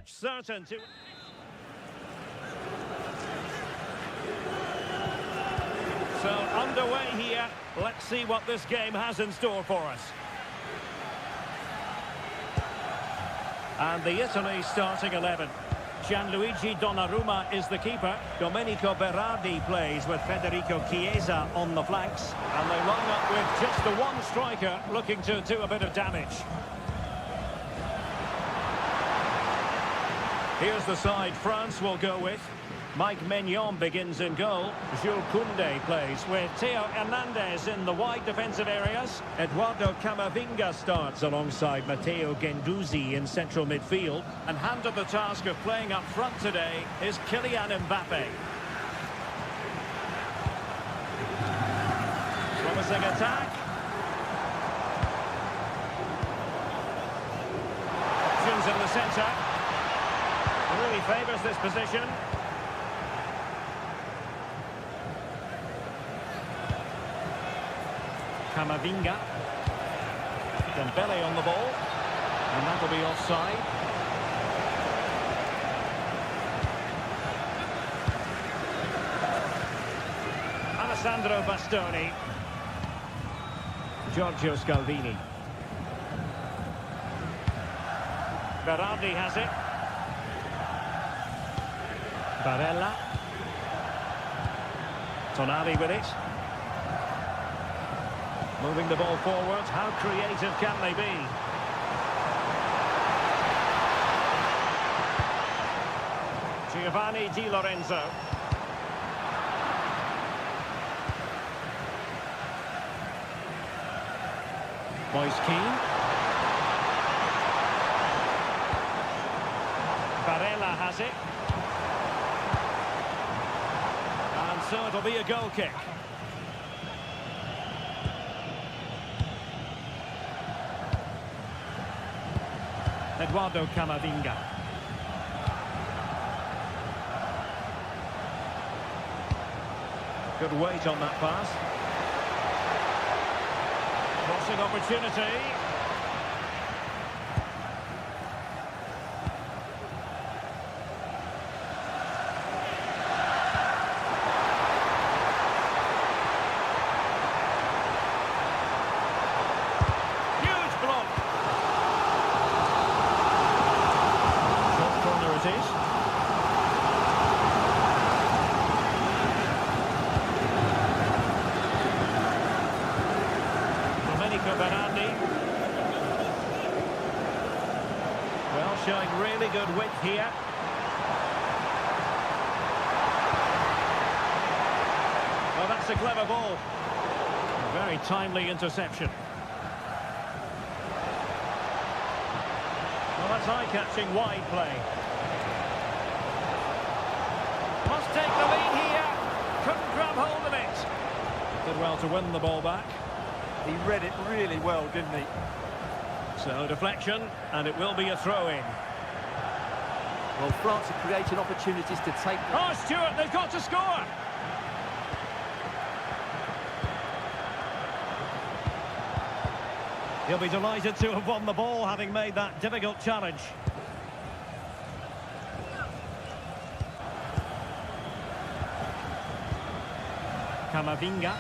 Certain to... So underway here. Let's see what this game has in store for us. And the Italy starting 11. Gianluigi Donnarumma is the keeper. Domenico Berardi plays with Federico Chiesa on the flanks. And they line up with just the one striker looking to do a bit of damage. Here's the side France will go with. Mike Maignan begins in goal. Jules Koundé plays with Theo Hernandez in the wide defensive areas. Eduardo Camavinga starts alongside Matteo Guendouzi in central midfield. And handed the task of playing up front today is Kylian Mbappe. Promising attack. Options in the centre. Really favours this position. Camavinga. Dembele on the ball. And that'll be offside. Alessandro Bastoni. Giorgio Scalvini. Berardi has it. Barella. Tonali with it. Moving the ball forwards. How creative can they be? Giovanni Di Lorenzo. Moise Kean. Barella has it. And so it'll be a goal kick. Eduardo Camavinga. Good weight on that pass. Crossing opportunity. Huge block. Short corner it is. Berardi. Well, showing really good width here. Well, that's a clever ball. A very timely interception. Well, that's eye-catching wide play. Must take the lead here. Couldn't grab hold of it. Did well to win the ball back. He read it really well, didn't he? So deflection, and it will be a throw-in. Well, France are creating opportunities to take... Oh, Stuart, they've got to score! He'll be delighted to have won the ball, having made that difficult challenge. Camavinga.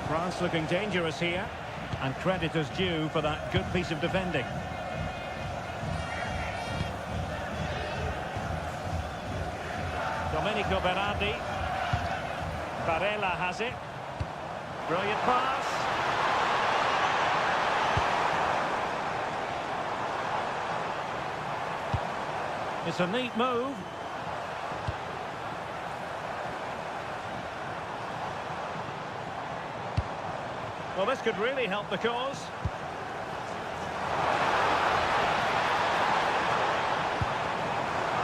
France looking dangerous here, and credit is due for that good piece of defending. Domenico Berardi. Barella has it. Brilliant pass. It's a neat move. Well, this could really help the cause.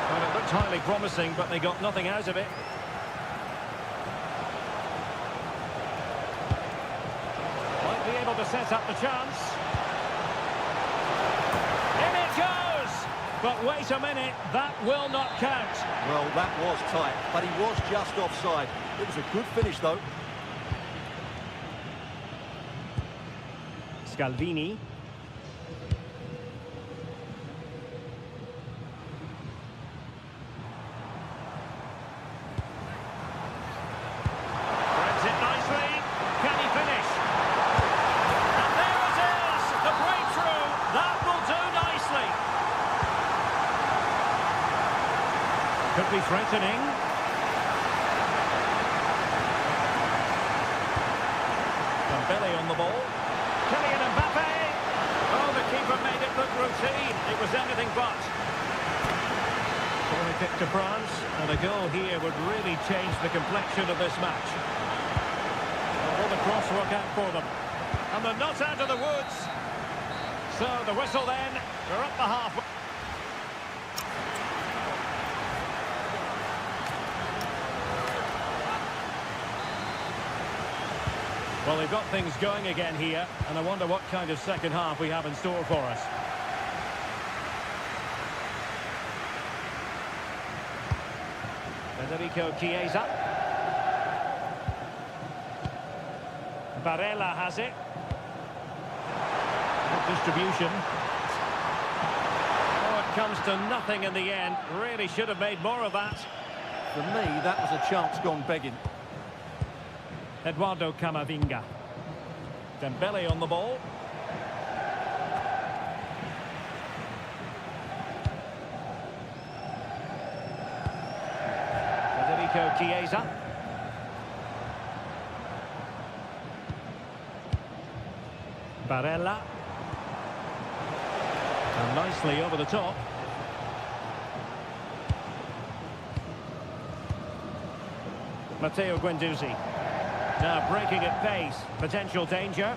Well, it looked highly promising, but they got nothing out of it. Might be able to set up the chance. In it goes! But wait a minute, that will not count. Well, that was tight, but he was just offside. It was a good finish, though. Scalvini. Threads it nicely. Can he finish? And there it is! The breakthrough! That will do nicely. Could be threatening. Dembele on the ball. Kylian Mbappe! Oh, the keeper made it look routine. It was anything but. Corner kick to France, and a goal here would really change the complexion of this match. Will the cross work out for them? And they're not out of the woods. So the whistle then, we're up the halfway. Well, they've got things going again here, and I wonder what kind of second half we have in store for us. Federico Chiesa. Barella has it. Good distribution. Oh, it comes to nothing in the end. Really should have made more of that. For me, that was a chance gone begging. Eduardo Camavinga. Dembele on the ball. Federico Chiesa. Barella. And nicely over the top. Matteo Guendouzi. Now breaking at pace. Potential danger.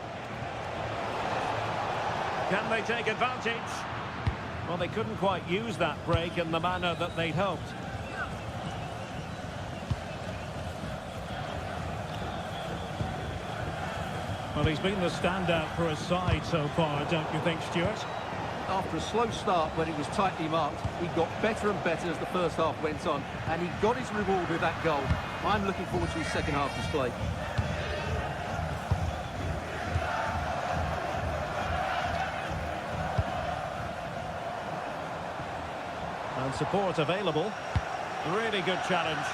Can they take advantage? Well, they couldn't quite use that break in the manner that they'd hoped. Well, he's been the standout for his side so far, don't you think, Stuart? After a slow start when he was tightly marked, he got better and better as the first half went on, and he got his reward with that goal. I'm looking forward to his second half display. And support available. Really good challenge.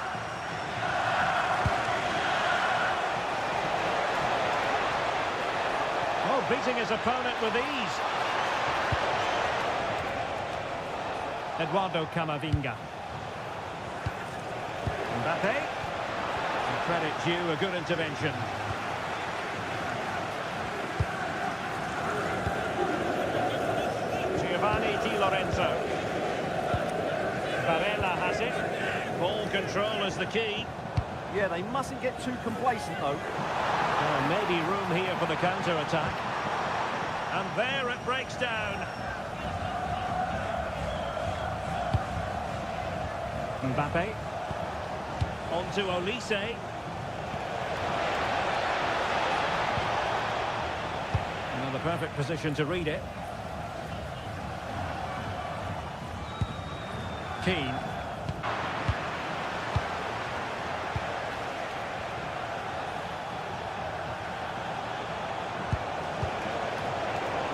Oh, beating his opponent with ease. Eduardo Camavinga. Mbappe. And credit due, a good intervention. Giovanni Di Lorenzo. Barella has it. Ball control is the key. Yeah, they mustn't get too complacent, though. Well, maybe room here for the counter-attack. And there it breaks down. Mbappe. On to Olise. Another perfect position to read it. Keane.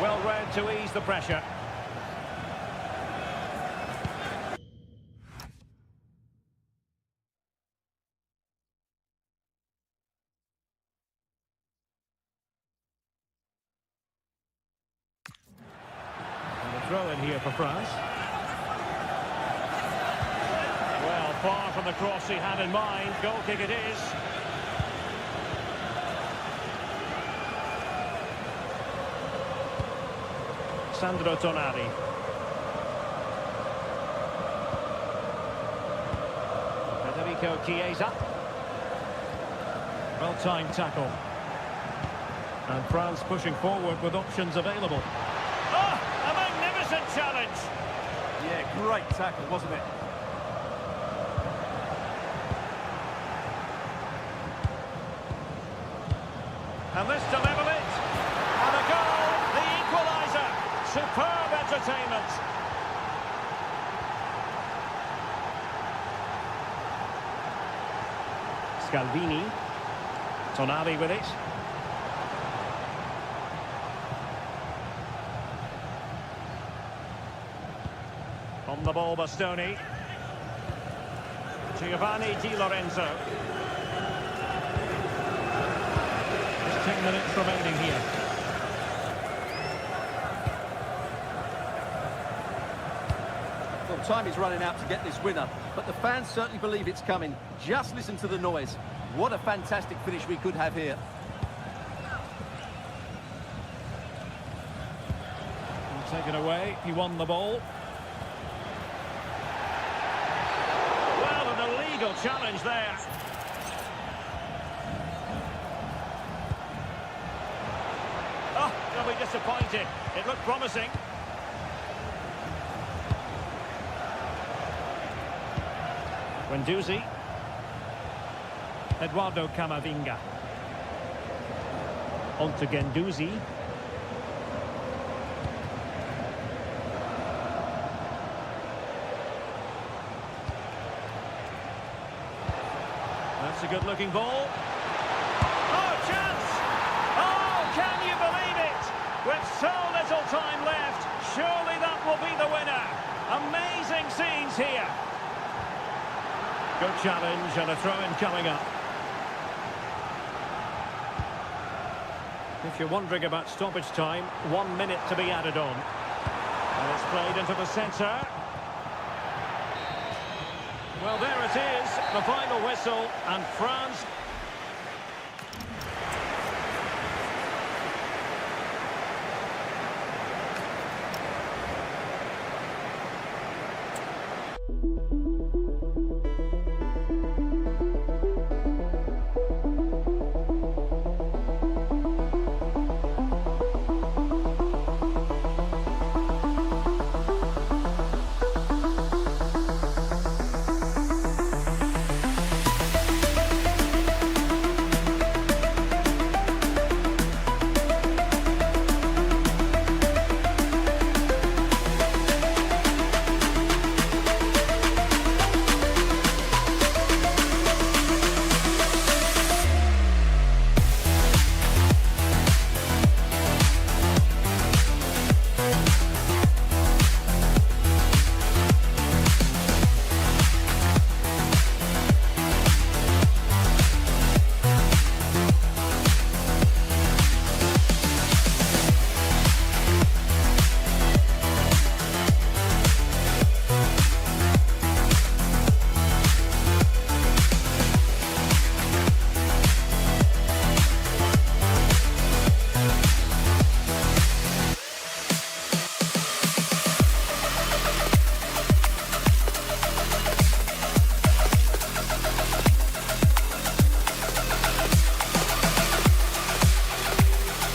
Well read to ease the pressure. And a throw in here for France. Well, far from the cross he had in mind. Goal kick it is. Sandro Tonali. Federico Chiesa. Well-timed tackle. And France pushing forward with options available. Oh, a magnificent challenge! Yeah, great tackle, wasn't it? And this to level it. And a goal, the equaliser. Superb entertainment. Scalvini. Tonali with it. On the ball, Bastoni. Giovanni Di Lorenzo. 10 minutes remaining here. Well, time is running out to get this winner, but the fans certainly believe it's coming. Just listen to the noise. What a fantastic finish we could have here. Taken away, he won the ball. Well, an illegal challenge there. Oh, they'll be disappointed. It looked promising. Guendouzi. Eduardo Camavinga. On to Guendouzi. That's a good-looking ball. Oh, chance! With so little time left, surely that will be the winner. Amazing scenes here. Good challenge and a throw-in coming up. If you're wondering about stoppage time, 1 minute to be added on. And it's played into the centre. Well, there it is, the final whistle, and France